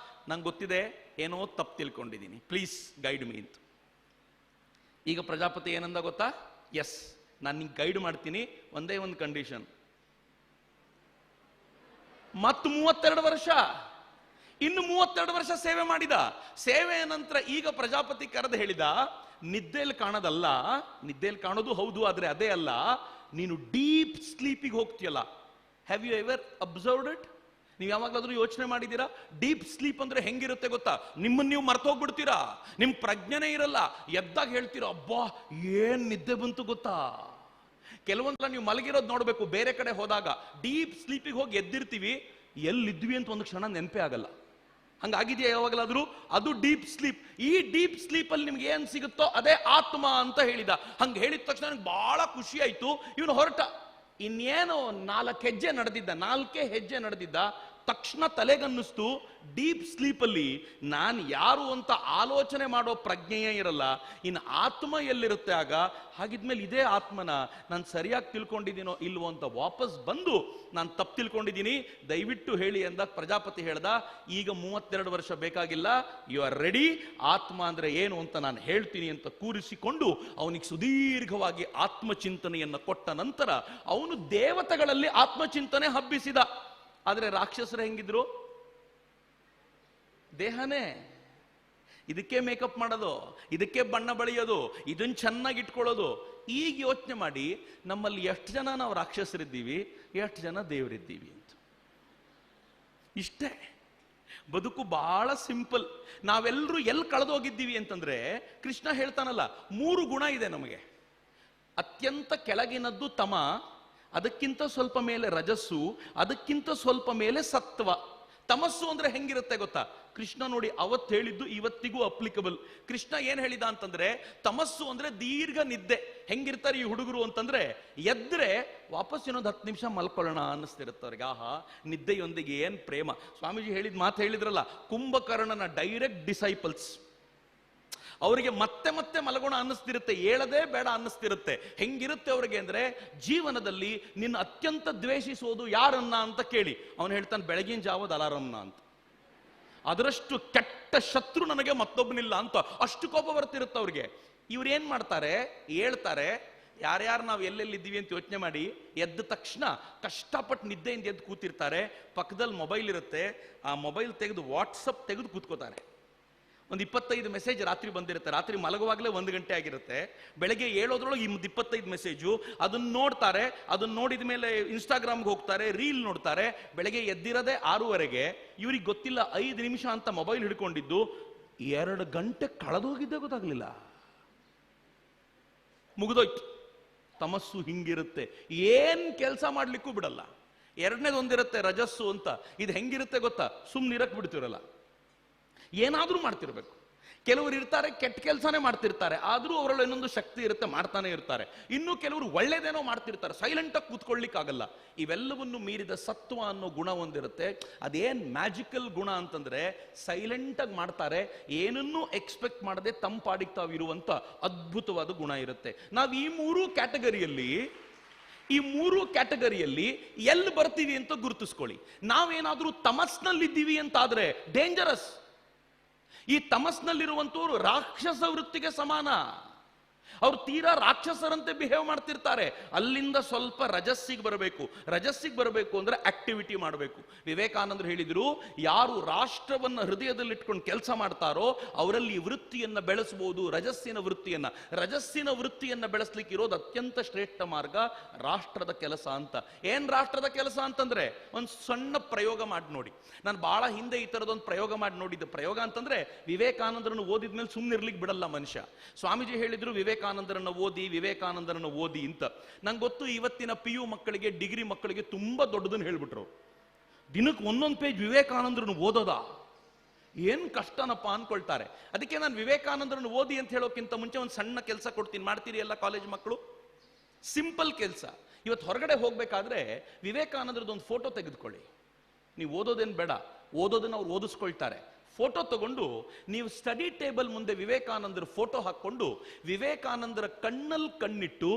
ನಂಗೆ ಗೊತ್ತಿದೆ, ಏನೋ ತಪ್ಪು ತಿಳ್ಕೊಂಡಿದ್ದೀನಿ, ಪ್ಲೀಸ್ ಗೈಡ್ ಮೀ ಅಂತ. ಈಗ ಪ್ರಜಾಪತಿ ಏನಂದ ಗೊತ್ತಾ? ಎಸ್, ನಾನು ನಿಂಗೆ ಗೈಡ್ ಮಾಡ್ತೀನಿ, ಒಂದೇ ಒಂದು ಕಂಡೀಷನ್. ಮತ್ತು 32 ವರ್ಷ, ಇನ್ನು 32 ವರ್ಷ ಸೇವೆ ಮಾಡಿದ. ಸೇವೆಯ ನಂತರ ಈಗ ಪ್ರಜಾಪತಿ ಕರೆದು ಹೇಳಿದ, ನಿದ್ದೆಯಲ್ಲಿ ಕಾಣೋದಲ್ಲ, ನಿದ್ದೆಯಲ್ಲಿ ಕಾಣೋದು ಹೌದು, ಆದ್ರೆ ಅದೇ ಅಲ್ಲ, ನೀನು ಡೀಪ್ ಸ್ಲೀಪಿಗೆ ಹೋಗ್ತೀಯಲ್ಲ. Have you ever observed it? ನೀವು ಯಾವಾಗಲಾದ್ರೂ ಯೋಚನೆ ಮಾಡಿದ್ದೀರಾ? ಡೀಪ್ ಸ್ಲೀಪ್ ಅಂದ್ರೆ ಹೆಂಗಿರುತ್ತೆ ಗೊತ್ತಾ? ನಿಮ್ಮನ್ನು ನೀವು ಮರ್ತೋಗ್ಬಿಡ್ತೀರಾ, ನಿಮ್ ಪ್ರಜ್ಞೆನೇ ಇರಲ್ಲ. ಎದ್ದಾಗ ಹೇಳ್ತೀರಾ, ಅಬ್ಬಾ ಏನ್ ನಿದ್ದೆ ಬಂತು ಗೊತ್ತಾ. ಕೆಲವೊಂದ್ಸಲ ನೀವು ಮಲಗಿರೋದು ನೋಡ್ಬೇಕು, ಬೇರೆ ಕಡೆ ಹೋದಾಗ ಡೀಪ್ ಸ್ಲೀಪಿಗೆ ಹೋಗಿ ಎದ್ದಿರ್ತೀವಿ, ಎಲ್ಲಿದ್ವಿ ಅಂತ ಒಂದು ಕ್ಷಣ ನೆನಪೇ ಆಗಲ್ಲ. ಹಂಗಾಗಿದೆಯಾ ಯಾವಾಗಲಾದ್ರೂ? ಅದು ಡೀಪ್ ಸ್ಲೀಪ್. ಈ ಡೀಪ್ ಸ್ಲೀಪ್ ಅಲ್ಲಿ ನಿಮ್ಗೆ ಏನ್ ಸಿಗುತ್ತೋ ಅದೇ ಆತ್ಮ ಅಂತ ಹೇಳಿದ. ಹಂಗ ಹೇಳಿದ ತಕ್ಷಣ ನನಗೆ ಬಹಳ ಖುಷಿ ಆಯ್ತು. ಇವನು ಹೊರಟ. ಇನ್ನೇನೋ 4 ಹೆಜ್ಜೆ ನಡೆದಿದ್ದ, 4 ಹೆಜ್ಜೆ ನಡೆದಿದ್ದ ತಕ್ಷಣ ತಲೆಗನ್ನಿಸ್ತು, ಡೀಪ್ ಸ್ಲೀಪ್ ಅಲ್ಲಿ ನಾನು ಯಾರು ಅಂತ ಆಲೋಚನೆ ಮಾಡೋ ಪ್ರಜ್ಞೆಯೇ ಇರಲ್ಲ. ಇನ್ನು ಆತ್ಮ ಎಲ್ಲಿರುತ್ತೆ ಆಗ? ಹಾಗಿದ್ಮೇಲೆ ಇದೇ ಆತ್ಮನ ನಾನು ಸರಿಯಾಗಿ ತಿಳ್ಕೊಂಡಿದ್ದೀನೋ ಇಲ್ವೋ ಅಂತ ವಾಪಸ್ ಬಂದು, ನಾನು ತಪ್ಪು ತಿಳ್ಕೊಂಡಿದ್ದೀನಿ, ದಯವಿಟ್ಟು ಹೇಳಿ ಅಂದಾಗ ಪ್ರಜಾಪತಿ ಹೇಳ್ದ, ಈಗ 32 ವರ್ಷ ಬೇಕಾಗಿಲ್ಲ, ಯು ಆರ್ ರೆಡಿ. ಆತ್ಮ ಅಂದ್ರೆ ಏನು ಅಂತ ನಾನು ಹೇಳ್ತೀನಿ ಅಂತ ಕೂರಿಸಿಕೊಂಡು ಅವನಿಗೆ ಸುದೀರ್ಘವಾಗಿ ಆತ್ಮಚಿಂತನೆಯನ್ನು ಕೊಟ್ಟ ನಂತರ ಅವನು ದೇವತೆಗಳಲ್ಲಿ ಆತ್ಮಚಿಂತನೆ ಹಬ್ಬಿಸಿದ. ಆದ್ರೆ ರಾಕ್ಷಸರು ಹೆಂಗಿದ್ರು? ದೇಹನೇ. ಇದಕ್ಕೆ ಮೇಕಪ್ ಮಾಡೋದು, ಇದಕ್ಕೆ ಬಣ್ಣ ಬಳಿಯೋದು, ಇದನ್ನ ಚೆನ್ನಾಗಿ ಇಟ್ಕೊಳ್ಳೋದು. ಈಗ ಯೋಚನೆ ಮಾಡಿ, ನಮ್ಮಲ್ಲಿ ಎಷ್ಟು ಜನ ನಾವು ರಾಕ್ಷಸರಿದ್ದೀವಿ, ಎಷ್ಟು ಜನ ದೇವರಿದ್ದೀವಿ ಅಂತ. ಇಷ್ಟೇ. ಬದುಕು ಬಹಳ ಸಿಂಪಲ್. ನಾವೆಲ್ಲರೂ ಎಲ್ಲಿ ಕಳೆದೋಗಿದ್ದೀವಿ ಅಂತಂದ್ರೆ, ಕೃಷ್ಣ ಹೇಳ್ತಾನಲ್ಲ, 3 ಗುಣ ಇದೆ ನಮಗೆ. ಅತ್ಯಂತ ಕೆಳಗಿನದ್ದು ತಮ, ಅದಕ್ಕಿಂತ ಸ್ವಲ್ಪ ಮೇಲೆ ರಜಸ್ಸು, ಅದಕ್ಕಿಂತ ಸ್ವಲ್ಪ ಮೇಲೆ ಸತ್ವ. ತಮಸ್ಸು ಅಂದ್ರೆ ಹೆಂಗಿರುತ್ತೆ ಗೊತ್ತಾ? ಕೃಷ್ಣ ನೋಡಿ ಅವತ್ತು ಹೇಳಿದ್ದು ಇವತ್ತಿಗೂ ಅಪ್ಲಿಕಬಲ್. ಕೃಷ್ಣ ಏನ್ ಹೇಳಿದ ಅಂತಂದ್ರೆ, ತಮಸ್ಸು ಅಂದ್ರೆ ದೀರ್ಘ ನಿದ್ದೆ. ಹೆಂಗಿರ್ತಾರೆ ಈ ಹುಡುಗರು ಅಂತಂದ್ರೆ, ಎದ್ರೆ ವಾಪಸ್ ಇನ್ನೊಂದು 10 ನಿಮಿಷ ಮಲ್ಕೊಳ್ಳೋಣ ಅನ್ನಿಸ್ತಿರುತ್ತೆ ಅವ್ರಿಗೆ. ಆಹಾ, ನಿದ್ದೆಯೊಂದಿಗೆ ಏನ್ ಪ್ರೇಮ. ಸ್ವಾಮೀಜಿ ಹೇಳಿದ ಮಾತು ಹೇಳಿದ್ರಲ್ಲ, ಕುಂಭಕರ್ಣನ ಡೈರೆಕ್ಟ್ ಡಿಸೈಪಲ್ಸ್. ಅವರಿಗೆ ಮತ್ತೆ ಮತ್ತೆ ಮಲಗೋಣ ಅನ್ನಿಸ್ತಿರುತ್ತೆ, ಹೇಳದೇ ಬೇಡ ಅನ್ನಿಸ್ತಿರುತ್ತೆ. ಹೆಂಗಿರುತ್ತೆ ಅವ್ರಿಗೆ ಅಂದ್ರೆ, ಜೀವನದಲ್ಲಿ ನಿನ್ನ ಅತ್ಯಂತ ದ್ವೇಷಿಸೋದು ಯಾರನ್ನ ಅಂತ ಕೇಳಿ, ಅವನು ಹೇಳ್ತಾನೆ ಬೆಳಗಿನ ಜಾವದ ಅಲಾರಮ್ನ ಅಂತ. ಅದರಷ್ಟು ಕೆಟ್ಟ ಶತ್ರು ನನಗೆ ಮತ್ತೊಬ್ಬನಿಲ್ಲ ಅಂತ ಅಷ್ಟು ಕೋಪ ಬರ್ತಿರುತ್ತೆ ಅವ್ರಿಗೆ. ಇವ್ರು ಏನ್ ಮಾಡ್ತಾರೆ, ಹೇಳ್ತಾರೆ, ಯಾರ್ಯಾರು ನಾವು ಎಲ್ಲೆಲ್ಲಿದ್ದೀವಿ ಅಂತ ಯೋಚನೆ ಮಾಡಿ, ಎದ್ದ ತಕ್ಷಣ ಕಷ್ಟಪಟ್ಟು ನಿದ್ದೆಯಿಂದ ಎದ್ದು ಕೂತಿರ್ತಾರೆ. ಪಕ್ಕದಲ್ಲಿ ಮೊಬೈಲ್ ಇರುತ್ತೆ, ಆ ಮೊಬೈಲ್ ತೆಗೆದು ವಾಟ್ಸಪ್ ತೆಗೆದು ಕೂತ್ಕೋತಾರೆ. ಒಂದು 25 ಮೆಸೇಜ್ ರಾತ್ರಿ ಬಂದಿರುತ್ತೆ. ರಾತ್ರಿ ಮಲಗುವಾಗಲೇ 1 ಗಂಟೆ ಆಗಿರುತ್ತೆ. ಬೆಳಗ್ಗೆ ಏಳೋದ್ರೊಳಗೆ 25 ಮೆಸೇಜು ಅದನ್ನ ನೋಡ್ತಾರೆ. ಅದನ್ನ ನೋಡಿದ ಮೇಲೆ ಇನ್ಸ್ಟಾಗ್ರಾಮ್ಗೆ ಹೋಗ್ತಾರೆ, ರೀಲ್ ನೋಡ್ತಾರೆ. ಬೆಳಗ್ಗೆ ಎದ್ದಿರೋದೇ 6:30. ಇವ್ರಿಗೆ ಗೊತ್ತಿಲ್ಲ 5 ನಿಮಿಷ ಅಂತ ಮೊಬೈಲ್ ಹಿಡ್ಕೊಂಡಿದ್ದು 2 ಗಂಟೆ ಕಳೆದೋಗಿದ್ದೇ ಗೊತ್ತಾಗ್ಲಿಲ್ಲ. ಮುಗಿದೋಯ್ತು. ತಮಸ್ಸು ಹಿಂಗಿರುತ್ತೆ, ಏನ್ ಕೆಲಸ ಮಾಡ್ಲಿಕ್ಕೂ ಬಿಡಲ್ಲ. ಎರಡನೇದು ಒಂದಿರುತ್ತೆ ರಜಸ್ಸು ಅಂತ. ಇದು ಹೆಂಗಿರುತ್ತೆ ಗೊತ್ತಾ? ಸುಮ್ಮನಿರಕ್ ಬಿಡ್ತಿರಲ್ಲ, ಏನಾದ್ರೂ ಮಾಡ್ತಿರ್ಬೇಕು. ಕೆಲವರು ಇರ್ತಾರೆ ಕೆಟ್ಟ ಕೆಲಸನೇ ಮಾಡ್ತಿರ್ತಾರೆ, ಆದ್ರೂ ಅವರಲ್ಲಿ ಇನ್ನೊಂದು ಶಕ್ತಿ ಇರುತ್ತೆ, ಮಾಡ್ತಾನೆ ಇರ್ತಾರೆ. ಇನ್ನು ಕೆಲವರು ಒಳ್ಳೇದೇನೋ ಮಾಡ್ತಿರ್ತಾರೆ, ಸೈಲೆಂಟ್ ಆಗಿ ಕೂತ್ಕೊಳ್ಳಿಕ್ಕಾಗಲ್ಲ. ಇವೆಲ್ಲವನ್ನು ಮೀರಿದ ಸತ್ವ ಅನ್ನೋ ಗುಣ ಒಂದಿರುತ್ತೆ. ಅದೇನ್ ಮ್ಯಾಜಿಕಲ್ ಗುಣ ಅಂತಂದ್ರೆ, ಸೈಲೆಂಟ್ ಆಗಿ ಮಾಡ್ತಾರೆ, ಏನನ್ನೂ ಎಕ್ಸ್ಪೆಕ್ಟ್ ಮಾಡದೆ ತಂಪಾಡಿಗೆ ತಾವಿರುವಂತ ಅದ್ಭುತವಾದ ಗುಣ ಇರುತ್ತೆ. ನಾವು ಈ ಮೂರು ಕ್ಯಾಟಗರಿಯಲ್ಲಿ ಎಲ್ಲಿ ಬರ್ತೀವಿ ಅಂತ ಗುರುತಿಸ್ಕೊಳ್ಳಿ. ನಾವೇನಾದ್ರೂ ತಮಸ್ನಲ್ಲಿದ್ದೀವಿ ಅಂತಾದ್ರೆ ಡೇಂಜರಸ್. ಈ ತಮಸ್ನಲ್ಲಿರುವಂತವರು ರಾಕ್ಷಸ ವೃತ್ತಿಗೆ ಸಮಾನ. ಅವ್ರು ತೀರಾ ರಾಕ್ಷಸರಂತೆ ಬಿಹೇವ್ ಮಾಡ್ತಿರ್ತಾರೆ. ಅಲ್ಲಿಂದ ಸ್ವಲ್ಪ ರಜಸ್ಸಿಗೆ ಬರಬೇಕು ಅಂದ್ರೆ ಆಕ್ಟಿವಿಟಿ ಮಾಡಬೇಕು. ವಿವೇಕಾನಂದರು ಹೇಳಿದ್ರು, ಯಾರು ರಾಷ್ಟ್ರವನ್ನ ಹೃದಯದಲ್ಲಿ ಇಟ್ಕೊಂಡು ಕೆಲಸ ಮಾಡ್ತಾರೋ ಅವರಲ್ಲಿ ವೃತ್ತಿಯನ್ನ ಬೆಳೆಸಬಹುದು, ರಜಸ್ಸಿನ ವೃತ್ತಿಯನ್ನ ಬೆಳೆಸ್ಲಿಕ್ಕೆ ಇರೋದು ಅತ್ಯಂತ ಶ್ರೇಷ್ಠ ಮಾರ್ಗ ರಾಷ್ಟ್ರದ ಕೆಲಸ ಅಂತ. ಏನ್ ರಾಷ್ಟ್ರದ ಕೆಲಸ ಅಂತಂದ್ರೆ, ಒಂದು ಸಣ್ಣ ಪ್ರಯೋಗ ಮಾಡಿ ನೋಡಿ. ನಾನು ಬಹಳ ಹಿಂದೆ ಈ ತರದೊಂದು ಪ್ರಯೋಗ ಮಾಡಿ ನೋಡಿದ್ದೆ. ಪ್ರಯೋಗ ಅಂತಂದ್ರೆ, ವಿವೇಕಾನಂದರನ್ನು ಓದಿದ್ಮೇಲೆ ಸುಮ್ಮನಿರ್ಲಿಕ್ಕೆ ಬಿಡಲ್ಲ ಮನುಷ್ಯ. ಸ್ವಾಮೀಜಿ ಹೇಳಿದ್ರು ವಿವೇಕಾನಂದರನ್ನು ಓದಿ ಅಂತ. ನಂಗೆ ಗೊತ್ತು, ಇವತ್ತಿನ PU ಮಕ್ಕಳಿಗೆ, ಡಿಗ್ರಿ ಮಕ್ಕಳಿಗೆ ತುಂಬಾ ದೊಡ್ಡದನ್ನು ಹೇಳ್ಬಿಟ್ರು. ದಿನಕ್ಕೆ 1 ಪೇಜ್ ವಿವೇಕಾನಂದರನ್ನು ಓದೋದಾ, ಏನ್ ಕಷ್ಟನಪ್ಪ ಅನ್ಕೊಳ್ತಾರೆ. ಅದಕ್ಕೆ ನಾನು ವಿವೇಕಾನಂದರನ್ನು ಓದಿ ಅಂತ ಹೇಳೋಕ್ಕಿಂತ ಮುಂಚೆ ಒಂದು ಸಣ್ಣ ಕೆಲಸ ಕೊಡ್ತೀನಿ, ಮಾಡ್ತೀರಿ ಎಲ್ಲ ಕಾಲೇಜ್ ಮಕ್ಕಳು? ಸಿಂಪಲ್ ಕೆಲಸ. ಇವತ್ತು ಹೊರಗಡೆ ಹೋಗ್ಬೇಕಾದ್ರೆ ವಿವೇಕಾನಂದರದ್ದು ಒಂದು ಫೋಟೋ ತೆಗೆದುಕೊಳ್ಳಿ. ನೀವು ಓದೋದೇನು ಬೇಡ, ಓದೋದನ್ನ ಅವ್ರು ಓದಿಸ್ಕೊಳ್ತಾರೆ. ಫೋಟೋ ತಗೊಂಡು ನೀವು ಸ್ಟಡಿ ಟೇಬಲ್ ಮುಂದೆ ವಿವೇಕಾನಂದರ ಫೋಟೋ ಹಾಕೊಂಡು ವಿವೇಕಾನಂದರ ಕಣ್ಣಲ್ಲಿ ಕಣ್ಣಿಟ್ಟು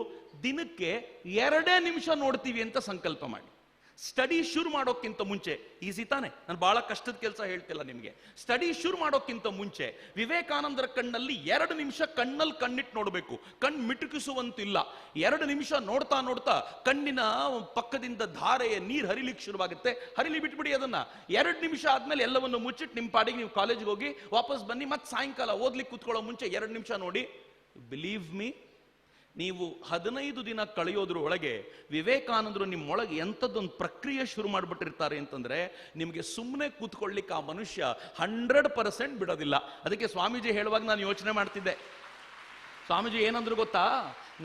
ದಿನಕ್ಕೆ 2 ನಿಮಿಷ ನೋಡ್ತೀವಿ ಅಂತ ಸಂಕಲ್ಪ ಮಾಡಿ. ಸ್ಟಡಿ ಶುರು ಮಾಡೋಕ್ಕಿಂತ ಮುಂಚೆ, ಈಸಿ ತಾನೆ, ನಾನು ಬಹಳ ಕಷ್ಟದ ಕೆಲಸ ಹೇಳ್ತಿಲ್ಲ ನಿಮಗೆ. ಸ್ಟಡಿ ಶುರು ಮಾಡೋಕ್ಕಿಂತ ಮುಂಚೆ ವಿವೇಕಾನಂದರ ಕಣ್ಣಲ್ಲಿ 2 ನಿಮಿಷ ಕಣ್ಣಲ್ಲಿ ಕಣ್ಣಿಟ್ಟು ನೋಡಬೇಕು. ಕಣ್ಣು ಮಿಟುಕಿಸುವಂತಿಲ್ಲ. 2 ನಿಮಿಷ ನೋಡ್ತಾ ನೋಡ್ತಾ ಕಣ್ಣಿನ ಪಕ್ಕದಿಂದ ಧಾರೆಯ ನೀರು ಹರಿಲಿಕ್ಕೆ ಶುರುವಾಗುತ್ತೆ. ಹರಿಲಿ ಬಿಟ್ಬಿಡಿ ಅದನ್ನ. 2 ನಿಮಿಷ ಆದ್ಮೇಲೆ ಎಲ್ಲವನ್ನು ಮುಚ್ಚಿಟ್ಟು ನಿಮ್ಮ ಪಾಡಿಗೆ ನೀವು ಕಾಲೇಜ್ಗೆ ಹೋಗಿ ವಾಪಸ್ ಬನ್ನಿ. ಮತ್ತೆ ಸಾಯಂಕಾಲ ಓದ್ಲಿಕ್ಕೆ ಕೂತ್ಕೊಳ್ಳೋ ಮುಂಚೆ 2 ನಿಮಿಷ ನೋಡಿ. ಬಿಲೀವ್ ಮೀ, ನೀವು 15 ದಿನ ಕಳೆಯೋದ್ರ ಒಳಗೆ ವಿವೇಕಾನಂದರು ನಿಮ್ಮೊಳಗೆ ಎಂಥದ್ದೊಂದು ಪ್ರಕ್ರಿಯೆ ಶುರು ಮಾಡಿಬಿಟ್ಟಿರ್ತಾರೆ ಅಂತಂದ್ರೆ, ನಿಮಗೆ ಸುಮ್ಮನೆ ಕೂತ್ಕೊಳ್ಳಿಕ್ಕೆ ಆ ಮನುಷ್ಯ 100% ಬಿಡೋದಿಲ್ಲ. ಅದಕ್ಕೆ ಸ್ವಾಮೀಜಿ ಹೇಳುವಾಗ ನಾನು ಯೋಚನೆ ಮಾಡ್ತಿದ್ದೆ, ಸ್ವಾಮೀಜಿ ಏನಂದ್ರು ಗೊತ್ತಾ,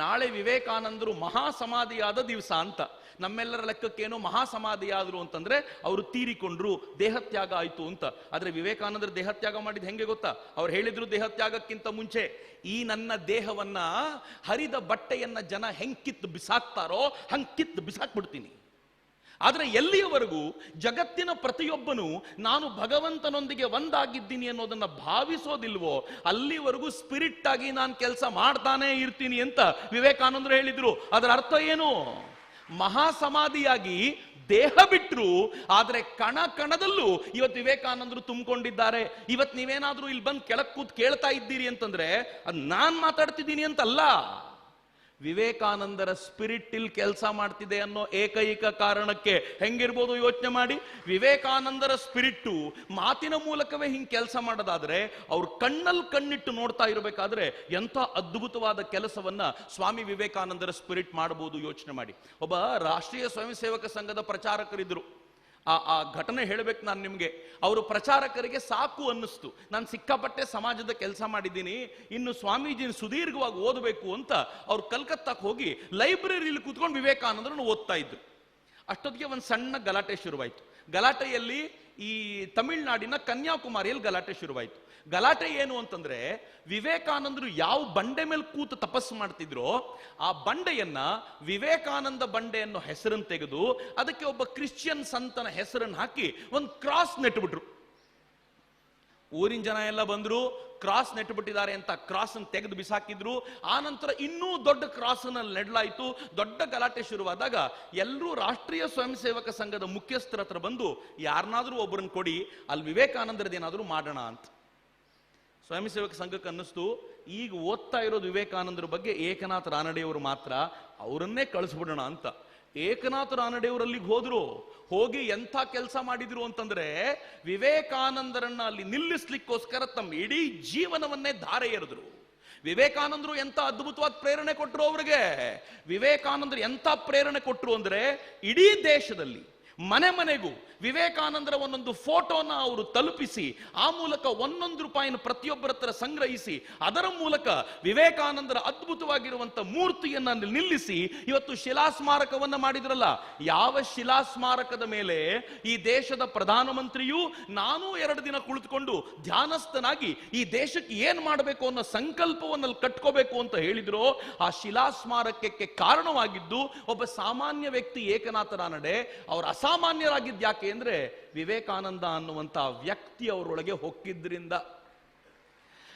ನಾಳೆ ವಿವೇಕಾನಂದರು ಮಹಾಸಮಾಧಿಯಾದ ದಿವಸ ಅಂತ. ನಮ್ಮೆಲ್ಲರ ಲೆಕ್ಕಕ್ಕೇನೋ ಮಹಾಸಮಾಧಿಯಾದ್ರು ಅಂತಂದ್ರೆ ಅವರು ತೀರಿಕೊಂಡ್ರು, ದೇಹತ್ಯಾಗ ಆಯ್ತು ಅಂತ. ಆದ್ರೆ ವಿವೇಕಾನಂದರು ದೇಹತ್ಯಾಗ ಮಾಡಿದ್ ಹೆಂಗೆ ಗೊತ್ತಾ? ಅವ್ರು ಹೇಳಿದ್ರು ದೇಹತ್ಯಾಗಕ್ಕಿಂತ ಮುಂಚೆ, ಈ ನನ್ನ ದೇಹವನ್ನ ಹರಿದ ಬಟ್ಟೆಯನ್ನ ಜನ ಹೆಂಗ್ ಕಿತ್ತು ಬಿಸಾಕ್ತಾರೋ ಹಂಗ್ ಕಿತ್ತು ಬಿಸಾಕ್ಬಿಡ್ತೀನಿ. ಆದ್ರೆ ಎಲ್ಲಿಯವರೆಗೂ ಜಗತ್ತಿನ ಪ್ರತಿಯೊಬ್ಬನು ನಾನು ಭಗವಂತನೊಂದಿಗೆ ಒಂದಾಗಿದ್ದೀನಿ ಅನ್ನೋದನ್ನ ಭಾವಿಸೋದಿಲ್ವೋ ಅಲ್ಲಿವರೆಗೂ ಸ್ಪಿರಿಟ್ ಆಗಿ ನಾನು ಕೆಲಸ ಮಾಡ್ತಾನೆ ಇರ್ತೀನಿ ಅಂತ ವಿವೇಕಾನಂದರು ಹೇಳಿದ್ರು. ಅದರ ಅರ್ಥ ಏನು? ಮಹಾಸಮಾಧಿಯಾಗಿ ದೇಹ ಬಿಟ್ರು, ಆದ್ರೆ ಕಣ ಕಣದಲ್ಲೂ ಇವತ್ತು ವಿವೇಕಾನಂದರು ತುಂಬಿಕೊಂಡಿದ್ದಾರೆ. ಇವತ್ತು ನೀವೇನಾದ್ರೂ ಇಲ್ಲಿ ಬಂದು ಕೆಳಕ್ ಕೂತ್ ಕೇಳ್ತಾ ಇದ್ದೀರಿ ಅಂತಂದ್ರೆ ಅದು ನಾನ್ ಮಾತಾಡ್ತಿದ್ದೀನಿ ಅಂತಲ್ಲ, ವಿವೇಕಾನಂದರ ಸ್ಪಿರಿಟ್ ಇಲ್ಲಿ ಕೆಲಸ ಮಾಡ್ತಿದೆ ಅನ್ನೋ ಏಕೈಕ ಕಾರಣಕ್ಕೆ. ಹೆಂಗಿರ್ಬೋದು ಯೋಚನೆ ಮಾಡಿ. ವಿವೇಕಾನಂದರ ಸ್ಪಿರಿಟ್ಟು ಮಾತಿನ ಮೂಲಕವೇ ಹಿಂಗ್ ಕೆಲಸ ಮಾಡೋದಾದ್ರೆ, ಅವ್ರು ಕಣ್ಣಲ್ಲಿ ಕಣ್ಣಿಟ್ಟು ನೋಡ್ತಾ ಇರಬೇಕಾದ್ರೆ ಎಂಥ ಅದ್ಭುತವಾದ ಕೆಲಸವನ್ನ ಸ್ವಾಮಿ ವಿವೇಕಾನಂದರ ಸ್ಪಿರಿಟ್ ಮಾಡಬಹುದು. ಯೋಚನೆ ಮಾಡಿ. ಒಬ್ಬ ರಾಷ್ಟ್ರೀಯ ಸ್ವಯಂ ಸೇವಕ ಸಂಘದ ಪ್ರಚಾರಕರಿದ್ರು. ಆ ಘಟನೆ ಹೇಳಬೇಕು ನಾನು ನಿಮಗೆ. ಅವರು ಪ್ರಚಾರಕರಿಗೆ ಸಾಕು ಅನ್ನಿಸ್ತು, ನಾನು ಸಿಕ್ಕಾಪಟ್ಟೆ ಸಮಾಜದ ಕೆಲಸ ಮಾಡಿದ್ದೀನಿ, ಇನ್ನು ಸ್ವಾಮೀಜಿನ ಸುದೀರ್ಘವಾಗಿ ಓದಬೇಕು ಅಂತ ಅವ್ರು ಕಲ್ಕತ್ತಾಕ್ಕೆ ಹೋಗಿ ಲೈಬ್ರರಿಯಲ್ಲಿ ಕೂತ್ಕೊಂಡು ವಿವೇಕಾನಂದರನ್ನು ಓದ್ತಾ ಇದ್ರು. ಅಷ್ಟೊತ್ತಿಗೆ ಒಂದು ಸಣ್ಣ ಗಲಾಟೆ ಶುರುವಾಯಿತು. ಗಲಾಟೆಯಲ್ಲಿ ಈ ತಮಿಳುನಾಡಿನ ಕನ್ಯಾಕುಮಾರಿಯಲ್ಲಿ ಗಲಾಟೆ ಶುರುವಾಯಿತು. ಗಲಾಟೆ ಏನು ಅಂತಂದ್ರೆ, ವಿವೇಕಾನಂದರು ಯಾವ ಬಂಡೆ ಮೇಲೆ ಕೂತು ತಪಸ್ಸು ಮಾಡ್ತಿದ್ರೋ ಆ ಬಂಡೆಯನ್ನ ವಿವೇಕಾನಂದ ಬಂಡೆ ಅನ್ನೋ ಹೆಸರನ್ನು ತೆಗೆದು ಅದಕ್ಕೆ ಒಬ್ಬ ಕ್ರಿಶ್ಚಿಯನ್ ಸಂತನ ಹೆಸರನ್ನು ಹಾಕಿ ಒಂದು ಕ್ರಾಸ್ ನೆಟ್ಬಿಟ್ರು. ಊರಿನ ಜನ ಎಲ್ಲ ಬಂದ್ರು, ಕ್ರಾಸ್ ನೆಟ್ಬಿಟ್ಟಿದ್ದಾರೆ ಅಂತ ಕ್ರಾಸ್ ಅನ್ನು ತೆಗೆದು ಬಿಸಾಕಿದ್ರು. ಆ ನಂತರ ಇನ್ನೂ ದೊಡ್ಡ ಕ್ರಾಸ್ ನೆಡಲಾಯಿತು. ದೊಡ್ಡ ಗಲಾಟೆ ಶುರುವಾದಾಗ ಎಲ್ಲರೂ ರಾಷ್ಟ್ರೀಯ ಸ್ವಯಂ ಸೇವಕ ಸಂಘದ ಮುಖ್ಯಸ್ಥರ ಹತ್ರ ಬಂದು, ಯಾರನ್ನಾದ್ರೂ ಒಬ್ಬರನ್ನು ಕೊಡಿ, ಅಲ್ಲಿ ವಿವೇಕಾನಂದರದೇನಾದ್ರೂ ಮಾಡೋಣ ಅಂತ. ಸ್ವಯಂ ಸೇವಕ ಸಂಘಕ್ಕೆ ಅನ್ನಿಸ್ತು, ಈಗ ಓದ್ತಾ ಇರೋದು ವಿವೇಕಾನಂದರ ಬಗ್ಗೆ ಏಕನಾಥ ರಾನಡೆಯವರು ಮಾತ್ರ, ಅವರನ್ನೇ ಕಳಿಸ್ಬಿಡೋಣ ಅಂತ. ಏಕನಾಥ ರಾನಡೆಯವರಲ್ಲಿಗೆ ಹೋದ್ರು. ಹೋಗಿ ಎಂಥ ಕೆಲಸ ಮಾಡಿದ್ರು ಅಂತಂದ್ರೆ, ವಿವೇಕಾನಂದರನ್ನ ಅಲ್ಲಿ ನಿಲ್ಲಿಸ್ಲಿಕ್ಕೋಸ್ಕರ ತಮ್ಮ ಇಡೀ ಜೀವನವನ್ನೇ ಧಾರೆ ಎರೆದ್ರು. ವಿವೇಕಾನಂದರು ಎಂತ ಅದ್ಭುತವಾದ ಪ್ರೇರಣೆ ಕೊಟ್ಟರು ಅವರಿಗೆ. ವಿವೇಕಾನಂದರು ಎಂತ ಪ್ರೇರಣೆ ಕೊಟ್ಟರು ಅಂದ್ರೆ, ಇಡೀ ದೇಶದಲ್ಲಿ ಮನೆ ಮನೆಗೂ ವಿವೇಕಾನಂದರ ಒಂದೊಂದು ಫೋಟೋನ ಅವರು ತಲುಪಿಸಿ, ಆ ಮೂಲಕ ₹1 ಪ್ರತಿಯೊಬ್ಬರ ಹತ್ರ ಸಂಗ್ರಹಿಸಿ, ಅದರ ಮೂಲಕ ವಿವೇಕಾನಂದರ ಅದ್ಭುತವಾಗಿರುವಂತ ಮೂರ್ತಿಯನ್ನ ನಿಲ್ಲಿಸಿ ಇವತ್ತು ಶಿಲಾಸ್ಮಾರಕವನ್ನ ಮಾಡಿದ್ರಲ್ಲ. ಯಾವ ಶಿಲಾಸ್ಮಾರಕದ ಮೇಲೆ ಈ ದೇಶದ ಪ್ರಧಾನಮಂತ್ರಿಯೂ ನಾನು 2 ದಿನ ಕುಳಿತುಕೊಂಡು ಧ್ಯಾನಸ್ಥನಾಗಿ ಈ ದೇಶಕ್ಕೆ ಏನ್ ಮಾಡಬೇಕು ಅನ್ನೋ ಸಂಕಲ್ಪವನ್ನು ಕಟ್ಕೋಬೇಕು ಅಂತ ಹೇಳಿದ್ರು, ಆ ಶಿಲಾಸ್ಮಾರಕಕ್ಕೆ ಕಾರಣವಾಗಿದ್ದು ಒಬ್ಬ ಸಾಮಾನ್ಯ ವ್ಯಕ್ತಿ ಏಕನಾಥ ರಾನಡೆ. ಅವರು ಅಸಾಮಾನ್ಯರಾಗಿದ್ದು ಯಾಕೆ ಅಂದ್ರೆ, ವಿವೇಕಾನಂದ ಅನ್ನುವಂತ ವ್ಯಕ್ತಿ ಅವರೊಳಗೆ ಹೊಕ್ಕಿದ್ರಿಂದ.